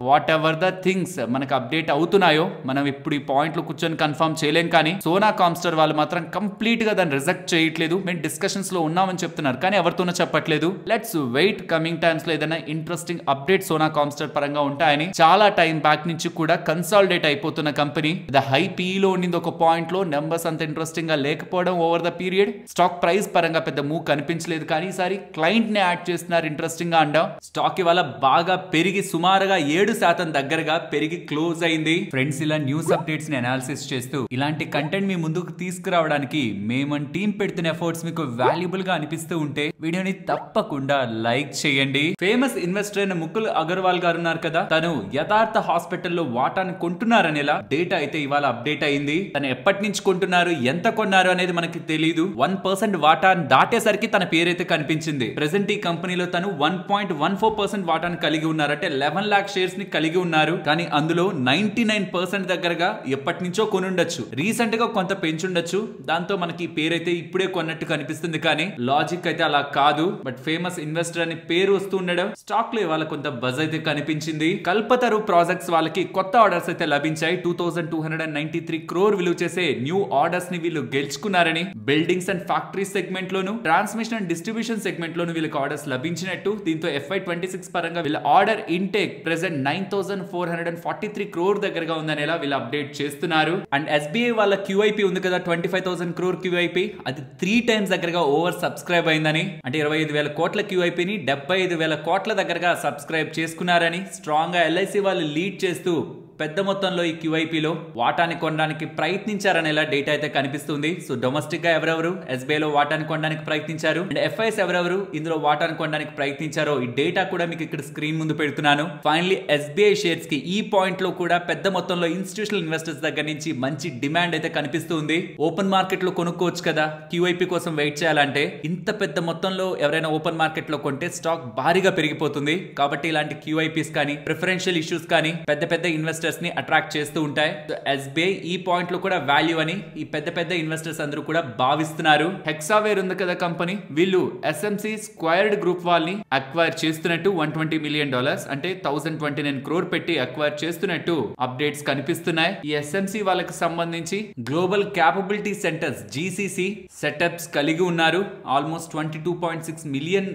what ever the things మనకు అప్డేట్ అవుతున్నాయో మనం ఇప్పుడు ఈ పాయింట్ లో కూర్చొని కన్ఫర్మ్ చేయలేం. కానీ సోనా కామ్స్టర్ వాళ్ళు మాత్రం కంప్లీట్ గా దాన్ని రిజెక్ట్ చేయట్లేదు. మేము డిస్కషన్స్ లో ఉన్నామని చెప్తున్నారు, కానీ ఎవరితోనో చెప్పట్లేదు. Let's wait. కమింగ్ టైమ్స్ లో ఏదైనా ఇంట్రెస్టింగ్ అప్డేట్ సోనా కామ్స్టర్ పరంగా ఉంటాయని. చాలా టైం బ్యాక్ నుంచి కూడా కన్సాలిడేట్ అయిపోతున్న కంపెనీ. ద హై పీఈలో ఉండింది ఒక పాయింట్ లో, నెంబర్స్ అంత ఇంట్రెస్టింగ్ గా లేకపోవడం over the period. Stock price పరంగా పెద్ద మూవ్ కనిపించలేదు, కానీ ఈసారి క్లయింట్ ని యాడ్ చేస్తున్నారు ఇంట్రెస్టింగ్ గా అంటాం. స్టాక్ ఇవాళ బాగా పెరిగి సుమారుగా 7% దగ్గరగా పెరిగి క్లోజ్ అయింది. ఫ్రెండ్స్, ఇలా న్యూస్ అప్డేట్స్ ని అనాలిసిస్ చేస్తూ ఇలాంటి కంటెంట్ మీ ముందుకు తీసుకురావడానికి మేము టీం పెడుతున్న ఎఫర్ట్స్ మీకు వాల్యుబుల్ గా అనిపిస్తూ ఉంటే వీడియోని తప్పకుండా లైక్ చేయండి. ఫేమస్ ఇన్వెస్టర్ అయిన ముకుల్ అగర్వాల్ గారు ఉన్నారు కదా, తను యథార్థ హాస్పిటల్లో వాటాను కొంటున్నారనేలా డేటా అయితే ఇవాళ అప్డేట్ అయింది. తను ఎప్పటి నుంచి కొంటున్నారు, ఎంత కొన్నారు అనేది మనకి తెలియదు. 1% వాటాను దాటేసరికి తన పేరైతే కనిపించింది. ప్రెసెంట్ ఈ కంపెనీలో తను 1.14% వాటాను కలిగి ఉన్నారు. అంటే 11 lakh షేర్స్ ని కలిగి ఉన్నారు. కానీ అందులో 99% దగ్గరగా ఎప్పటి నుంచో కొనుండొచ్చు, రీసెంట్ గా కొంత పెంచుండొచ్చు. దాంతో మనకి పేరైతే ఇప్పుడే కొన్నట్టు కనిపిస్తుంది, కానీ లాజిక్ అయితే అలా కాదు. బట్ ఫేమస్ ఇన్వెస్టర్ అని పేరు వస్తూ ఉండడం స్టాక్ లో ఇవాళ కొంత బజ్ అయితే కనిపించింది. కల్పతరు ప్రాజెక్ట్స్ వాళ్ళకి కొత్త ఆర్డర్స్ అయితే లభించాయి. 2293 crore విలువ చేసే న్యూ ఆర్డర్స్ ని వీళ్ళు గెలుచుకున్నారని, బిల్డింగ్స్ అండ్ ఫ్యాక్టరీ సెగ్మెంట్ లోను, ట్రాన్స్మిషన్ అండ్ డిస్ట్రిబ్యూషన్ సెగ్మెంట్ లోను వీళ్ళకి ఆర్డర్స్ లభించినట్టు. దీంతో FY26 పరంగా వీళ్ళ ఆర్డర్ ఇంటేక్ ప్రెసెంట్ 9443 crore దగ్గరగా ఉందనేలా వీళ్ళు అప్డేట్ చేస్తున్నారు. అండ్ SBI వాళ్ళ QIP ఉంది కదా, 25,000 crore QIP, అది 3 times దగ్గరగా ఓవర్ సబ్స్క్రైబ్ అయిందని. అంటే 25,000 కోట్ల QIP ని 75,000 కోట్ల దగ్గరగా సబ్స్క్రైబ్ చేసుకున్నారని స్ట్రాంగ్ గా LIC వాళ్ళు లీడ్ చేస్తూ పెద్ద మొత్తంలో ఈ QIPలో వాటాని కొనడానికి ప్రయత్నించారనేలా డేటా అయితే కనిపిస్తుంది. సో డొమెస్టిక్ గా ఎవరెవరు SBI లో వాటాని కొనడానికి ప్రయత్నించారు అండ్ FIs ఎవరెవరు ఇందులో వాటాని కొనడానికి ప్రయత్నించారో ఈ డేటా కూడా మీకు ఇక్కడ స్క్రీన్ ముందు పెడుతున్నాను. ఫైనలీ SBI షేర్స్ కి ఈ పాయింట్ లో కూడా పెద్ద మొత్తంలో ఇన్స్టిట్యూషనల్ ఇన్వెస్టర్స్ దగ్గర నుంచి మంచి డిమాండ్ అయితే కనిపిస్తుంది. ఓపెన్ మార్కెట్ లో కొనుక్కోవచ్చు కదా, QIP కోసం వెయిట్ చేయాలంటే ఇంత పెద్ద మొత్తంలో ఎవరైనా ఓపెన్ మార్కెట్ లో కొంటే స్టాక్ భారీగా పెరిగిపోతుంది. కాబట్టి ఇలాంటి QIPs కానీ ప్రిఫరెన్షియల్ ఇష్యూస్ కానీ పెద్ద పెద్ద ఇన్వెస్టర్స్ ని అట్రాక్ట్ చేస్తూ ఉంటాయి. సో SBI ఈ పాయింట్ లో కూడా వాల్యూ అని ఈ పెద్ద పెద్ద ఇన్వెస్టర్స్ అందరూ కూడా భావిస్తున్నారు. హెక్సావేర్ ఉంది కదా కంపెనీ, వీళ్ళు SMC స్క్వైర్డ్ గ్రూప్ వాళ్ళని అక్వైర్ చేస్తున్నట్టు $120 million అంటే 1029 crore పెట్టి అక్వైర్ చేస్తున్నట్టు అప్డేట్స్ కనిపిస్తున్నాయి. ఈ SMC వాళ్ళకి సంబంధించి global capability centres GCC setups కలిగి ఉన్నారు. ఆల్మోస్ట్ $22.6 million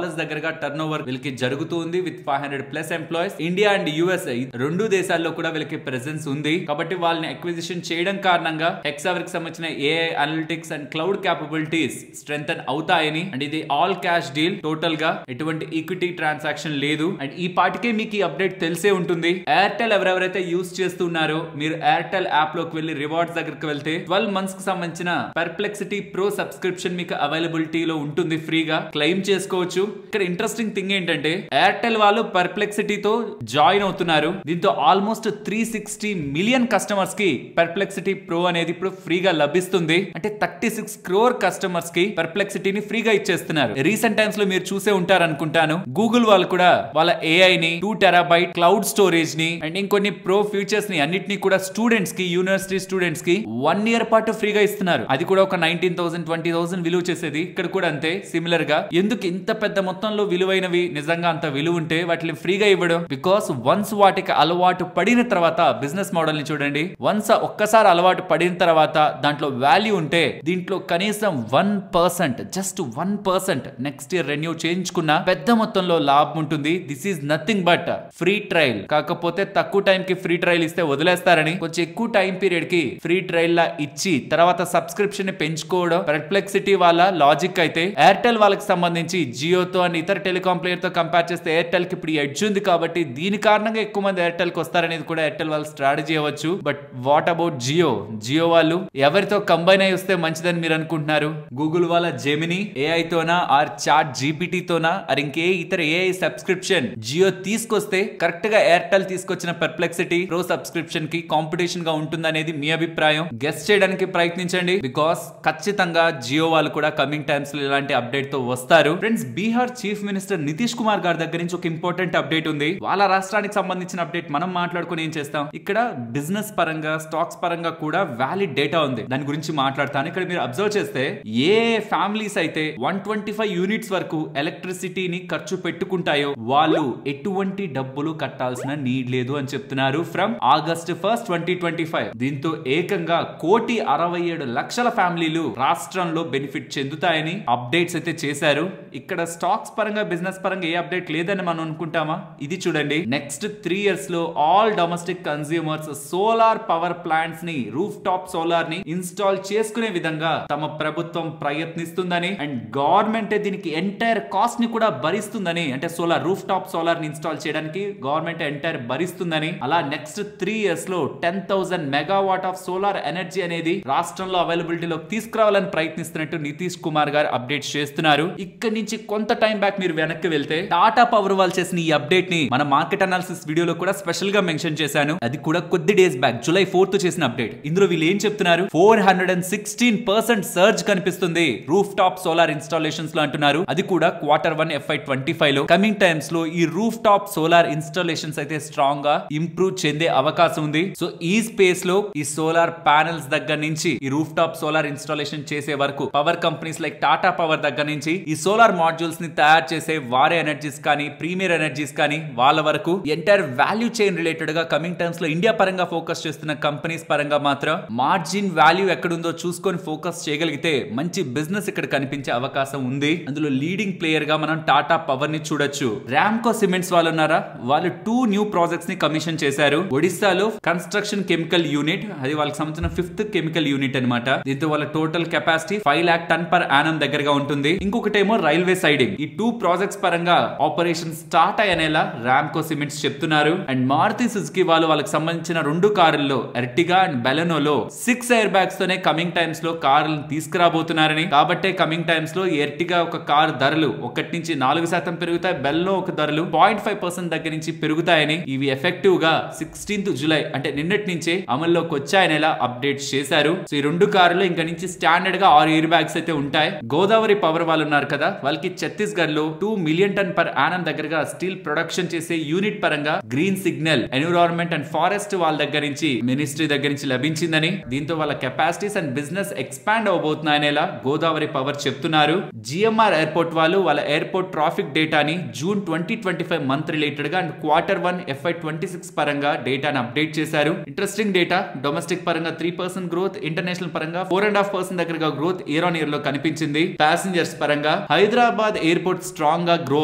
దగ్గరగా టర్న్ ఓవర్ వీళ్ళకి జరుగుతుంది with 500+ employees. India and USA రెండు దేశాల్లో కూడా వీళ్ళకి ప్రెసెన్స్ ఉంది. కాబట్టి వాళ్ళని అక్విజిషన్ చేయడం కారణంగా హెక్సావేర్ కి సంబంధించిన AI analytics and cloud capabilities strengthen అవుతాయని అండ్ ఇది ఆల్ క్యాష్ డీల్, టోటల్ గా ఎటువంటి ఈక్విటీ ట్రాన్సాక్షన్ లేదు. అండ్ ఈ పాటికే మీకు ఈ అప్డేట్ తెలిసే ఉంటుంది. ఎయిర్టెల్ ఎవరెవరైతే యూస్ చేస్తున్నారో మీరు ఎయిర్టెల్ యాప్ లోకి వెళ్లి రివార్డ్స్ దగ్గరికి వెళ్తే 12 months కి సంబంధించిన పర్ప్లెక్సిటీ ప్రో సబ్స్క్రిప్షన్ మీకు అవైలబిలిటీలో ఉంటుంది, ఫ్రీగా క్లెయిమ్ చేసుకోవచ్చు. ఇక్కడ ఇంట్రెస్టింగ్ థింగ్ ఏంటంటే ఎయిర్టెల్ వాళ్ళు పర్ప్లెక్సిటీతో జాయిన్ అవుతున్నారు. దీంతో ఆల్మోస్ట్ 360 million కస్టమర్స్ కి పర్ప్లెక్సిటీ ప్రో అనేది ఇప్పుడు ఫ్రీగా లభిస్తుంది. అంటే 36 crore కస్టమర్స్ కి పర్ప్లెక్సిటీని ఫ్రీగా ఇచ్చేస్తున్నారు. రీసెంట్ టైమ్స్ లో మీరు చూసే ఉంటారు అనుకుంటాను, గూగుల్ వాళ్ళు కూడా వాళ్ళ AI ని 2 TB క్లౌడ్ స్టోరేజ్ ని అండ్ ఇంకొన్ని ప్రో ఫీచర్స్ ని అన్నిటిని కూడా స్టూడెంట్స్ కి, యూనివర్సిటీ స్టూడెంట్స్ కి 1 year పాటు ఫ్రీగా ఇస్తున్నారు. అది కూడా ఒక 19,000 20,000 విలువ చేసేది. ఇక్కడ కూడా అంతే సిమిలర్ గా. ఎందుకు ఇంత పెద్ద మొత్తంలో విలువైనవి నిజంగా అంత విలువ ఉంటే వాటిని ఫ్రీగా ఇవ్వడం? బికాస్ వన్స్ వాటికి అలవాటు పడిన తర్వాత బిజినెస్ మోడల్ ని చూడండి. వన్స్ ఒక్కసారి అలవాటు పడిన తర్వాత దాంట్లో వాల్యూ ఉంటే దీంట్లో కనీసం 1%, జస్ట్ 1% నెక్స్ట్ ఇయర్ రెన్యూ చేయించుకున్న పెద్ద మొత్తంలో లాభం ఉంటుంది. This is nothing but free trial. కాకపోతే తక్కువ టైం కి ఫ్రీ ట్రయల్ ఇస్తే వదిలేస్తారని కొంచెం ఎక్కువ టైం పీరియడ్ కి ఫ్రీ ట్రయల్ లా ఇచ్చి తర్వాత సబ్స్క్రిప్షన్ ని పెంచుకోవడం పర్ప్లెక్సిటీ వాళ్ళ లాజిక్. అయితే ఎయిర్టెల్ వాళ్ళకి సంబంధించి జియోతో అండ్ ఇతర టెలికాం ప్లేయర్ తో కంపేర్ చేస్తే ఎయిర్టెల్ కి ఇప్పుడు ఎడ్జ్ ఉంది కాబట్టి దీని కారణంగా ఎక్కువ మంది ఎయిర్టెల్ కి వస్తారనేది కూడా ఎయిర్టెల్ వాళ్ళ స్ట్రాటజీ అవ్వచ్చు. But what about Jio? Jio వాళ్ళు ఎవరితో కంబైన్ అయి వస్తే మంచిదని మీరు అనుకుంటున్నారు? గూగుల్ వాళ్ళ జెమిని AI తోనా ఆర్ చాట్ GPT తోనా ఆర్ ఇంకే ఇతర AI సబ్స్క్రిప్షన్ జియో తీసుకొస్తే కరెక్ట్ గా ఎయిర్టెల్ తీసుకొచ్చిన పర్ప్లెక్సిటీ ప్రో సబ్స్క్రిప్షన్ కి కాంపిటీషన్ గా ఉంటుందనేది మీ అభిప్రాయం. గెస్ చేయడానికి ప్రయత్నించండి. బికాస్ ఖచ్చితంగా జియో వాళ్ళు కూడా కమింగ్ టైమ్స్ లో ఇలాంటి అప్డేట్ తో వస్తారు. Friends, Bihar chief minister Nitish Kumar గారి దగ్గర నుంచి ఒక ఇంపార్టెంట్ అప్డేట్ ఉంది. వాళ్ళ రాష్ట్రానికి సంబంధించిన అప్డేట్ మనం మాట్లాడుకుని ఏం చేస్తాం, ఇక్కడ బిజినెస్ పరంగా స్టాక్స్ పరంగా కూడా వ్యాలిడ్ డేటా ఉంది, దాని గురించి మాట్లాడతాను. ఇక్కడ మీరు అబ్జర్వ్ చేస్తే ఏ ఫ్యామిలీస్ అయితే 125 యూనిట్స్ వరకు ఎలక్ట్రిసిటీని ఖర్చు పెట్టుకుంటాయో వాళ్ళు ఎటువంటి డబ్బులు కట్టాల్సిన నీడ్ లేదు అని చెప్తున్నారు ఫ్రమ్ August 1st, 2025. దీంతో ఏకంగా 1,67,00,000 ఫ్యామిలీలు రాష్ట్రంలో బెనిఫిట్ చెందుతాయని అప్డేట్స్ అయితే చేశారు. ఇక్కడ స్టాక్స్ పరంగా బిజినెస్ పరంగా ఏ అప్డేట్ లేదని మనం అనుకుంటామా? ఇది చూడండి. నెక్స్ట్ 3 years లో all domestic consumers solar power plants ని, రూఫ్ టాప్ సోలార్ ని ఇన్స్టాల్ చేసుకునే విధంగా తమ ప్రభుత్వం ప్రయత్నిస్తుందని అండ్ గవర్నమెంట్ దీనికి ఎంటైర్ కాస్ట్ ని కూడా భరిస్తుందని, అంటే సోలార్ రూఫ్ టాప్ సోలార్ ని ఇన్స్టాల్ చేయడానికి గవర్నమెంట్ ఎంటైర్ భరిస్తుందని. అలా నెక్స్ట్ 3 years లో 10,000 మెగావాట్ ఆఫ్ సోలార్ ఎనర్జీ అనేది రాష్ట్రంలో అవైలబిలిటీలో తీసుకురావాలని ప్రయత్నిస్తున్నట్టు నితీష్ కుమార్ గారు అప్డేట్ చేస్తున్నారు. ఇక్కడ నుంచి కొంత టైం బ్యాక్ మీరు వెనక్కి వెళ్తే టాటా పవర్ వాళ్ళు చేసిన ఈ అప్డేట్ ని మన మార్కెట్ అనాలిసిస్ వీడియోలో కూడా స్పెషల్ గా మెన్షన్ చేశాను. అది కూడా కొద్ది డేస్ బ్యాక్ July 4th చేసిన అప్డేట్. ఇందులో వీళ్ళు ఏం చెప్తున్నారు, 416% సర్జ్ కనిపిస్తుంది రూఫ్ టాప్ సోలార్ ఇన్స్టాలేషన్స్ లో అంటున్నారు. అది కూడా Q1 FY25 లో. కమింగ్ టైమ్స్ లో ఈ రూఫ్ టాప్ సోలార్ ఇన్స్టాలేషన్స్ అయితే స్ట్రాంగ్ గా ఇంప్రూవ్ చెందే అవకాశం ఉంది. సో ఈ స్పేస్ లో ఈ సోలార్ ప్యానెల్స్ దగ్గర నుంచి ఈ రూఫ్ టాప్ సోలార్ ఇన్స్టాలేషన్ చేసే వరకు power companies like Tata power దగ్గర నుంచి ఈ సోలార్ మాడ్యూల్స్ ని తయారు చేసే వారే ఎనర్జీస్ కానీ, ప్రీమియర్ ఎనర్జీస్ కానీ, వాళ్ళ వరకు ఎంటైర్ వాల్యూ చైన్ రిలేటెడ్ గా కమింగ్ టైమ్స్ లో ఇండియా పరంగా ఫోకస్ చేస్తున్న కంపెనీస్ పరంగా మాత్రం మార్జిన్ వాల్యూ ఎక్కడుందో చూసుకొని ఫోకస్ చేయగలిగితే మంచి బిజినెస్ ఇక్కడ కనిపించే అవకాశం ఉంది. అందులో లీడింగ్ ప్లేయర్ గా మనం టాటా పవర్ ని చూడొచ్చు. రామ్కో సిమెంట్స్ వాళ్ళు ఉన్నారా, వాళ్ళు 2 న్యూ ప్రాజెక్ట్స్ ని కమిషన్ చేశారు. ఒడిశాలో కన్స్ట్రక్షన్ కెమికల్ యూనిట్, అది వాళ్ళకి సంబంధించిన 5th కెమికల్ యూనిట్ అన్నమాట. దీంతో వాళ్ళ total capacity 5 lakh ton per annum దగ్గరగా ఉంటుంది. ఇంకొకటేమో రైల్వే సైడింగ్. ఈ 2 ప్రాజెక్ట్స్ పరంగా ఆపరేషన్ స్టార్ట్ అయ్యేలా రామ్కో సిమెంట్స్ చెప్తున్నారు. అండ్ మారుతి సుజుకి వాళ్ళు వాళ్ళకి సంబంధించిన 2 కారుల్లో ఎర్టిగా అండ్ బెలెనోలో 6 ఎయిర్ బ్యాగ్స్ తోనే కమింగ్ టైమ్స్ లో కార్లను తీసుకురాబోతున్నారని, కాబట్టే కమింగ్ టైమ్స్ లో ఎర్టిగా ఒక కార్ ధరలు 1 నుంచి 4% పెరుగుతాయి, బెలెనో ఒక ధరలు 0.5% దగ్గర నుంచి పెరుగుతాయని, ఇవి ఎఫెక్టివ్ గా 16th జూలై అంటే నిన్నటి నుంచే అమల్లోకి వచ్చాయని ఇలా అప్డేట్ చేశారు. సో ఈ 2 కార్లు ఇంకా నుంచి స్టాండర్డ్ గా 6 ఎయిర్ బ్యాగ్స్ అయితే ఉంటాయి. గోదావరి పవర్ వాళ్ళు ఉన్నారు కదా, వాళ్ళకి ఛత్తీస్గఢ్ లో 2 మిలియన్ టన్ పర్ యానం దగ్గరగా స్టీల్ ప్రొడక్షన్ చేసే యూనిట్ పరంగా green signal environment and forest వాళ్ళ దగ్గర నుంచి మినిస్ట్రీ దగ్గర నుంచి లభించిందని, దీంతో వాళ్ళ కెపాసిటీస్ అండ్ బిజినెస్ ఎక్స్పాండ్ అవబోతున్నాయని ఇలా గోదావరి పవర్ చెప్తున్నారు. జిఎంఆర్ ఎయిర్పోర్ట్ వాళ్ళు వాళ్ళ ఎయిర్పోర్ట్ ట్రాఫిక్ డేటాని జూన్ 2025 మంత్ రిలేటెడ్ గా అండ్ Q1 FY26 పరంగా డేటాను అప్డేట్ చేశారు. Interesting data. డొమెస్టిక్ పరంగా 3% గ్రోత్, ఇంటర్నేషనల్ పరంగా 4.5% దగ్గరగా గ్రోత్ ఇయర్ ఆన్ ఇయర్ లో కనిపించింది. ప్యాసింజర్స్ పరంగా హైదరాబాద్ ఎయిర్పోర్ట్ స్ట్రాంగ్ గా గ్రో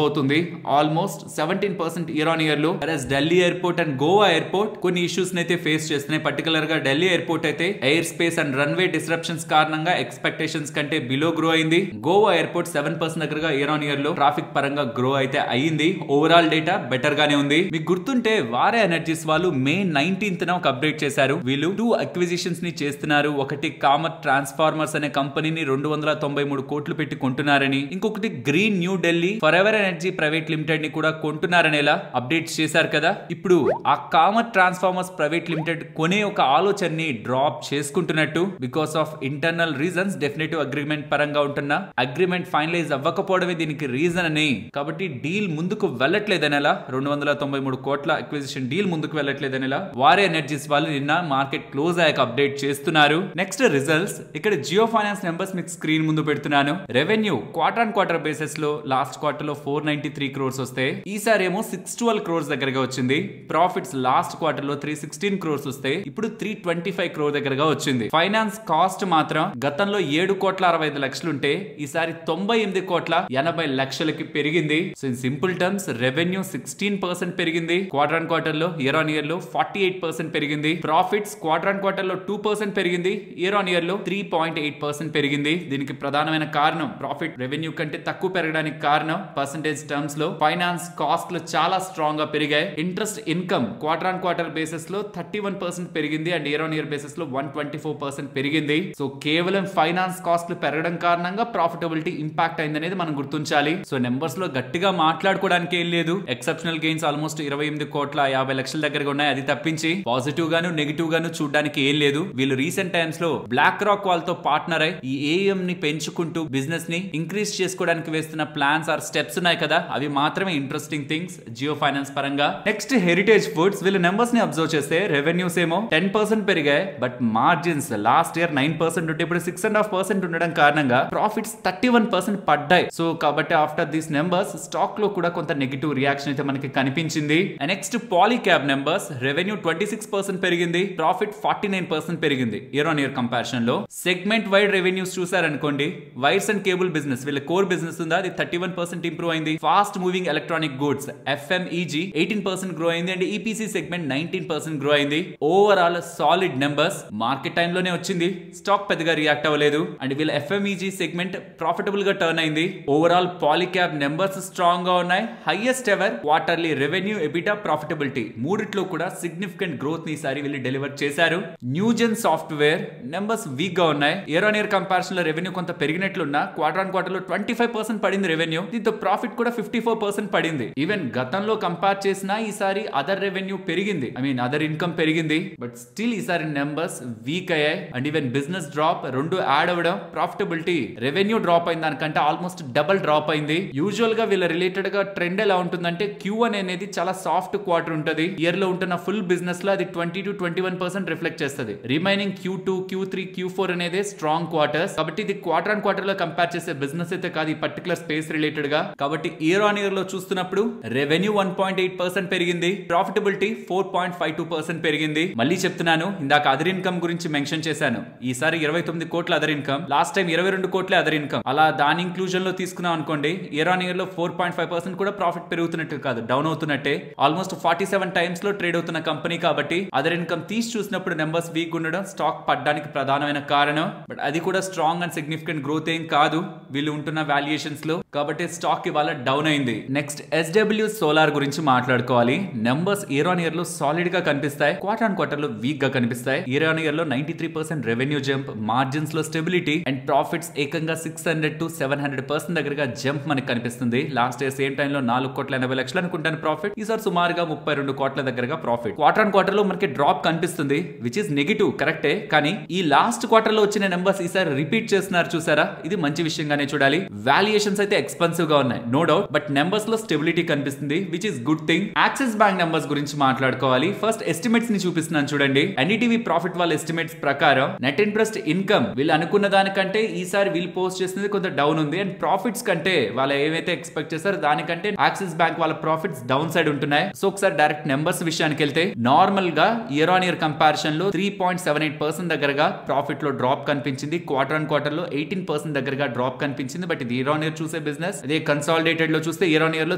అవుతుంది, ఆల్మోస్ట్ 17% ఇయర్ ఆన్ ఇయర్ లో. Delhi airport and Goa airport కొన్ని ఇష్యూస్ అయితే ఫేస్ చేస్తున్నాయి. పర్టికులర్ గా ఢిల్లీ ఎయిర్పోర్ట్ అయితే air space and runway disruptions కారణంగా ఎక్స్పెక్టేషన్స్ కంటే బిలో గ్రో అయింది. గోవా ఎయిర్పోర్ట్ 7% దగ్గరగా ఇయర్ ఆన్ ఇయర్ లో ట్రాఫిక్ పరంగా గ్రో అయితే అయ్యింది. ఓవరాల్ డేటా బెటర్ గానే ఉంది. మీకు గుర్తుంటే వారే ఎనర్జీస్ వాళ్ళు May 19th ఒక అప్డేట్ చేశారు. వీళ్ళు 2 అక్విజిషన్స్ ని చేస్తున్నారు. ఒకటి కామత్ ట్రాన్స్ఫార్మర్స్ అనే కంపెనీని 293 కోట్లు పెట్టి కొంటున్నారని, ఇంకొకటి green new Delhi for ever energy private limited ని కూడా కొంటున్నారని ఇలా అప్డేట్స్ చేశారు కదా. ఇప్పుడు ఆ కామత్ ట్రాన్స్ఫార్మర్స్ ప్రైవేట్ లిమిటెడ్ కొనే ఒక ఆలోచనని డ్రాప్ చేసుకుంటున్నట్టు because of internal reasons. Definitive agreement పరంగా ఉంటున్న అగ్రిమెంట్ ఫైనలైజ్ అవ్వకపోవడమే దీనికి రీజన్ అని, కాబట్టి డీల్ ముందుకు వెళ్ళట్లేదని ఎలా 293 కోట్ల అక్విజిషన్ డీల్ ముందుకు వెళ్ళట్లేదని ఎలా వారే ఎనర్జీస్ వాళ్ళు నిన్న మార్కెట్ క్లోజ్ అయ్యాక అప్డేట్ చేస్తున్నారు. Next results. ఇక్కడ జియో ఫైనాన్స్ నెంబర్స్ మీకు స్క్రీన్ ముందు పెడుతున్నాను. రెవెన్యూ క్వార్టర్ బేసిస్ లో లాస్ట్ క్వార్టర్ లో 493 crores వస్తే ఈసారి ఏమో 612 crores దగ్గరగా వచ్చింది. ప్రాఫిట్స్ లాస్ట్ క్వార్టర్ లో 316 crores వస్తే ఇప్పుడు 325 crore దగ్గరగా వచ్చింది. ఫైనాన్స్ కాస్ట్ మాత్రం గతంలో 7,65 ఉంటే ఈసారి 98,80 పెరిగింది. So in simple terms revenue 16% పెరిగింది క్వార్టర్ లో, ఇయర్ ఆన్ ఇయర్ లో 48% పెరిగింది. ప్రాఫిట్స్ క్వార్టర్ లో 2% పెరిగింది, ఇయర్ ఆన్ ఇయర్ లో 3.8% పెరిగింది. దీనికి ప్రధానమైన కారణం ప్రాఫిట్ రెవెన్యూ కంటే తక్కువ పెరగడానికి కారణం పర్సెంటేజ్ టర్మ్స్ లో ఫైనాన్స్ కాస్ట్ లు చాలా స్ట్రాంగ్ గా పెరిగాయి. ఇంట్రెస్ట్ ఇన్కమ్ క్వార్టర్ బేసిస్ లో 31% పెరిగింది and year on year basis లో 124% పెరిగింది. సో కేవలం ఫైనాన్స్ కాస్ట్ లు పెరగడం కారణంగా ప్రాఫిటబిలిటీ ఇంపాక్ట్ అయింది అనేది మనం గుర్తుంచాలి. సో నెంబర్స్ లో గట్టిగా మాట్లాడుకోవడానికి ఏం లేదు. ఎక్సెప్షనల్ గెయిన్స్ ఆల్మోస్ట్ 28,50,00,000 దగ్గరగా ఉన్నాయి. అది తప్పించి పాజిటివ్ గాను నెగిటివ్ గాను చూడడానికి ఏం లేదు. వీళ్ళు రీసెంట్ టైమ్స్ లో బ్లాక్ రాక్ వాళ్ళతో పార్ట్నర్ అయి ఈ ఏఎం ని పెంచుకుంటూ బిజినెస్ ని ఇంక్రీజ్ చేసుకోవడానికి వేస్తున్న ప్లాన్స్ ఆర్ స్టెప్స్ ఉన్నాయి కదా, అవి మాత్రమే ఇంట్రెస్టింగ్ థింగ్స్ జియో ఫైనాన్స్ పరంగా. Next heritage foods. వీళ్ళ నెంబర్స్ ని అబ్జర్వ్ చేస్తే రెవెన్యూస్ ఏమో 10% పెరిగాయి, బట్ మార్జిన్స్ లాస్ట్ ఇయర్ 9% ఉంటే ఇప్పుడు 6.5% ఉండడం కారణంగా ప్రాఫిట్స్ 31% పడ్డాయి. సో కాబట్టి ఆఫ్టర్ దీస్ నెంబర్స్ స్టాక్ లో కూడా కొంత నెగిటివ్ రియాక్షన్ అయితే మనకి కనిపించింది. Next Polycab numbers. రెవెన్యూ 26% పెరిగింది, ప్రాఫిట్ 49% పెరిగింది ఇయర్ ఆన్ ఇయర్ కంపారిజన్ లో. సెగ్మెంట్ వైడ్ రెవెన్యూస్ చూసారనుకోండి, వైర్స్ అండ్ కేబుల్ బిజినెస్ వీళ్ళ కోర్ బిజినెస్ ఉందా, అది 31% ఇంప్రూవ్ అయింది. Fast moving electronic goods FMEG 18% grow అయింది అండ్ ఈపీసీ సెగ్మెంట్ 19% గ్రో అయింది. Overall solid numbers. Market time లోనే వచ్చింది, స్టాక్ పెద్దగా రియాక్ట్ అవ్వలేదు అండ్ వీళ్ళ FMEG సెగ్మెంట్ ప్రాఫిటబుల్ గా టర్న్ అయింది. ఓవరాల్ పాలీక్యాబ్ నెంబర్స్ స్ట్రాంగ్ గా ఉన్నాయి. Highest ever quarterly revenue, EBITDA, profitability మూడిట్లో కూడా సిగ్నిఫికెంట్ గ్రోత్ ని ఈసారి వీళ్ళు డెలివర్ చేశారు. న్యూజెన్ సాఫ్ట్వేర్ నెంబర్స్ వీక్ గా ఉన్నాయి. ఇయర్ ఆన్ ఇయర్ కంపారిజన్ లో రెవెన్యూ కొంత పెరిగినట్లున్నా క్వార్టర్ లో 25% పడింది రెవెన్యూ. దీంతో ప్రాఫిట్ కూడా 54% పడింది. ఈవెన్ గతంలో కంపేర్ చేసినా ఈసారి అదర్ రెవెన్యూ పెరిగింది, అదర్ ఇన్కమ్ పెరిగింది, బట్ స్టిల్ ఈసారి నెంబర్స్ వీక్ అయ్యాయి అండ్ ఈవెన్ బిజినెస్ డ్రాప్ రెండు యాడ్ అవ్వడం, ప్రాఫిటబిలిటీ రెవెన్యూ డ్రాప్ అయిన దానికంటే ఆల్మోస్ట్ డబుల్ డ్రాప్ అయింది. యూజువల్ గా వీళ్ళ రిలేటెడ్ గా ట్రెండ్ ఎలా ఉంటుందంటే Q1 అనేది చాలా సాఫ్ట్ క్వార్టర్ ఉంటది. ఇయర్ లో ఉంటున్న ఫుల్ బిజినెస్ లో అది 20 to 21% రిఫ్లెక్ట్ చేస్తుంది. రిమైనింగ్ Q2, Q3, Q4 అనేది స్ట్రాంగ్ క్వార్టర్స్. కాబట్టి ఇది క్వార్టర్ లో కంపేర్ చేసే బిజినెస్ అయితే కాదు ఈ పర్టికులర్ స్పేస్ రిలేటెడ్ గా. కాబట్టి ఇయర్ ఆన్ ఇయర్ లో చూస్తున్నప్పుడు రెవెన్యూ 1.8% పెరిగింది, ప్రాఫిటబిలిటీ 4.52% పెరిగింది. మళ్ళీ చెప్తున్నాను, ఇందాక అదర్ ఇన్కమ్ గురించి మెన్షన్ చేశాను. ఈసారి 29 కోట్ల అదర్ ఇన్కమ్, లాస్ట్ టైం 22 కోట్ల అదర్ ఇన్కమ్. అలా దాని ఇంక్లూజన్ లో తీసుకున్నాం అనుకోండి, ఇయర్ ఆన్ ఇయర్ లో 4.5% కూడా ప్రాఫిట్ పెరుగుతున్నట్టు కాదు, డౌన్ అవుతున్నట్టే. ఆల్మోస్ట్ 47 టైమ్స్ లో ట్రేడ్ అవుతున్న కంపెనీ కాబట్టి అదర్ ఇన్కమ్ తీసి చూసినప్పుడు నెంబర్స్ వీక్ ఉండడం స్టాక్ పడ్డానికి ప్రధానమైన కారణం. బట్ అది కూడా స్ట్రాంగ్ అండ్ సిగ్నిఫికెంట్ గ్రోత్ ఏం కాదు వీళ్ళు ఉంటున్న వాల్యుయేషన్స్ లో, కాబట్టి స్టాక్ ఇవాళ డౌన్ అయింది. నెక్స్ట్ SW సోలార్ గురించి మాట్లాడుకోవాలి. నెంబర్స్ ఇయర్ ఆన్ ఇయర్ లో సాలిడ్ గా కనిపిస్తాయి, క్వార్టర్ ఆన్ క్వార్టర్ లో వీక్ గా కనిపిస్తాయి. ఇయర్ ఆన్ ఇయర్ లో 93% రెవెన్యూ జంప్, మార్జిన్స్ లో స్టెబిలిటీ అండ్ ప్రాఫిట్స్ ఏకంగా 600 to 700% దగ్గరగా జంప్ మనకి కనిపిస్తుంది. లాస్ట్ ఇయర్ సేమ్ టైం లో 4,80,00,000 అనుకుంటాను ప్రాఫిట్, ఈసారి సుమారుగా 32 కోట్ల దగ్గరగా ప్రాఫిట్. క్వార్టర్ ఆన్ క్వార్టర్ లో మనకి డ్రాప్ కనిపిస్తుంది, విచ్ ఇస్ నెగిటివ్, కరెక్టే. కానీ ఈ లాస్ట్ క్వార్టర్ లో వచ్చిన నెంబర్స్ ఈసారి రిపీట్ చేస్తున్నారు చూసారా, ఇది మంచి విషయంగానే చూడాలి. వాల్యుయేషన్స్ అయితే ఎక్స్పెన్సివ్ గా ఉన్నాయి, నో డౌట్, బట్ నెంబర్స్ లో స్టెబిలిటీ కనిపిస్తుంది, which is good thing. Axis bank numbers గురించి మాట్లాడుకోవాలి. ఫస్ట్ ఎస్టిమేట్స్ ని చూపిస్తున్నాను చూడండి. ఎన్డీటీవీ ప్రాఫిట్ వాళ్ళ ఎస్టిమేట్స్ ప్రకారం నెట్ ఇంట్రెస్ట్ ఇన్కమ్ వీళ్ళు అనుకున్న దానికంటే ఈసారి వీళ్ళు పోస్ట్ చేసినది కొంత డౌన్ ఉంది, అండ్ ప్రాఫిట్స్ కంటే వాళ్ళు ఏవైతే ఎక్స్పెక్ట్ చేస్తారో దానికంటే యాక్సిస్ బ్యాంక్ వాళ్ళ ప్రాఫిట్స్ డౌన్ సైడ్ ఉంటున్నాయి. సో ఒకసారి డైరెక్ట్ నెంబర్స్ విషయానికి వెళ్తే నార్మల్ గా ఇయర్ ఆన్ ఇయర్ కంపారిజన్ లో 3.78% దగ్గరగా ప్రాఫిట్ లో డ్రాప్ కనిపించింది, క్వార్టర్ ఆన్ క్వార్టర్ లో 18% దగ్గరగా డ్రాప్ కనిపించింది. బట్ ఇది ఇయర్ ఆన్ ఇయర్ చూసే బిజినెస్. అదే కన్సాలిడేటెడ్ లో చూస్తే ఇయర్ ఆన్ ఇయర్ లో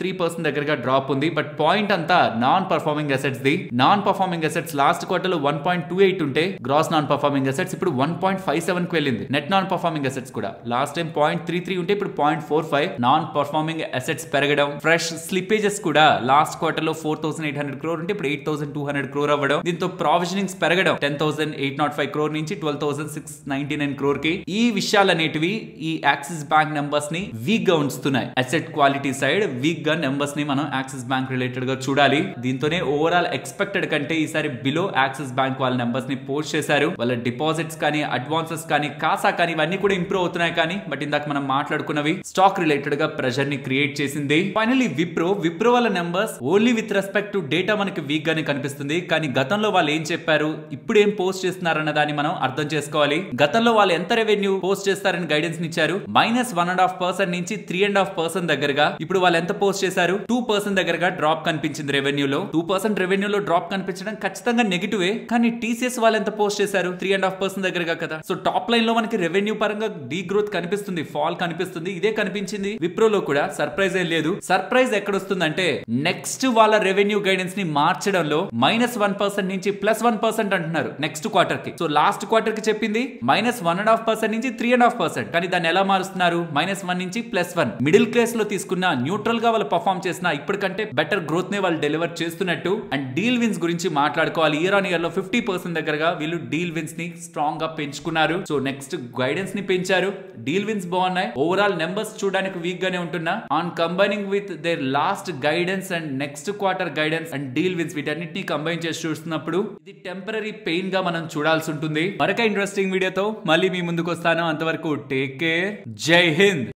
3% దగ్గరగా డ్రాప్ ఉంది. బట్ పాయింట్ అంతా non performing assets the. Non performing assets last quarter లో 1.28 ఉంటే గ్రాస్ నాన్ పర్ఫార్మింగ్ అసెట్స్ ఇప్పుడు 1.57 కి వెళ్ళింది. నెట్ నాన్ పర్ఫార్మింగ్ అసెట్స్ కూడా లాస్ట్ టైం 0.33 ఉంటే ఇప్పుడు 0.45. నాన్ పర్ఫార్మింగ్ అసెట్స్ పెరగడం, ఫ్రెష్ స్లిప్పేజెస్ కూడా లాస్ట్ క్వార్టర్ లో 4,800 crore ఉంటే ఇప్పుడు 8,200 crore అవ్వడం, దీంతో ప్రావిజనింగ్స్ పెరగడం 10,805 crore నుంచి 12,699 crore కి. ఈ విషయాలనేటివి ఈ యాక్సిస్ బ్యాంక్ నెంబర్స్ ని వీక్ గా ఉంచుతున్నాయి. అసెట్ క్వాలిటీ సైడ్ వీక్ గా నెంబర్స్ ని మనం యాక్సిస్ బ్యాంక్ రిలేటెడ్ గా చూడాలి. దీంతోనే ఓవరాల్ ఎక్స్పెక్టెడ్ కంటే ఈసారి బిలో యాక్సిస్ బ్యాంక్ వాళ్ళ నెంబర్స్ ని పోస్ట్ చేశారు. వాళ్ళ డిపాజిట్స్ కానీ, అడ్వాన్సెస్ కానీ, కాసా కానీ ఇవన్నీ కూడా ఇంప్రూవ్ అవుతున్నాయి. కానీ బట్ ఇందాక మనం మాట్లాడుకున్నవి స్టాక్ రిలేటెడ్ గా ప్రెషర్ ని క్రియేట్ చేసింది. ఫైనల్లీ విప్రో వాళ్ళ numbers only with respect to data మనకి వీక్ గానే కనిపిస్తుంది. కానీ గతంలో వాళ్ళు ఏం చెప్పారు, ఇప్పుడు ఏం పోస్ట్ చేస్తున్నారన్న దాన్ని మనం అర్థం చేసుకోవాలి. గతంలో వాళ్ళు ఎంత రెవెన్యూ పోస్ట్ చేస్తారని గైడెన్స్ ఇచ్చారు, -1.5% నుంచి 3.5% దగ్గరగా. ఇప్పుడు వాళ్ళు ఎంత పోస్ట్ చేశారు, 2% దగ్గరగా డ్రాప్ కనిపించింది రెవెన్యూలో. 2% రెవెన్యూలో డ్రాప్ కనిపించడం ఖచ్చితంగా నెగిటివే. కానీ టీసీఎస్ వాళ్ళు ఎంత పోస్ట్ చేశారు, 3.5% దగ్గరగా కదా. సో టాప్ లైన్ లో మనకి రెవెన్యూ పరంగా డీ గ్రోత్ కనిపిస్తుంది, ఫాల్ కనిపిస్తుంది. ఇదే కనిపించింది విప్రోలో కూడా. సర్ప్రైజ్ ఏం లేదు. సర్ప్రైజ్ ఎక్కడొస్తుందంటే నెక్స్ట్ వాళ్ళ రెవెన్యూ గైడెన్స్ ని మార్చడంలో -1% నుంచి +1% అంటున్నారు నెక్స్ట్ క్వార్టర్ కి. సో లాస్ట్ క్వార్టర్ కి చెప్పింది -1.5% నుంచి 3.5%, కానీ దాన్ని ఎలా మారుస్తున్నారు, -1 నుంచి +1. మిడిల్ క్లాస్ లో తీసుకున్న, న్యూట్రల్ గా వాళ్ళు పర్ఫార్మ్ చేసిన ఇప్పటికంటే బెటర్ గ్రోత్ ని వాళ్ళు డెలివర్ చేస్తున్నట్టు. అండ్ డీల్ విన్స్ గురించి మాట్లాడుకోవాలి. ఇయర్ ఆన్ ఇయర్ లో 50% దగ్గరగా వీళ్ళు డీల్ విన్స్ ని స్ట్రాంగ్ గా పెంచుకున్నారు. సో నెక్స్ట్ గైడెన్స్ ని పెంచారు, డీల్ విన్స్ బాగున్నాయి. ఓవరాల్ నెంబర్స్ చూడడానికి వీక్ గానే ఉంటున్నా. On combining with their last guidance and next quarter guidance and deal wins వీటన్నిటిని కంబైన్ చేసి చూస్తున్నప్పుడు ఇది టెంపరరీ పెయిన్ గా మనం చూడాల్సి ఉంటుంది. మరొక ఇంట్రెస్టింగ్ వీడియోతో మళ్ళీ మీ ముందుకు వస్తాను. అంతవరకు టేక్ కేర్, జై హింద్.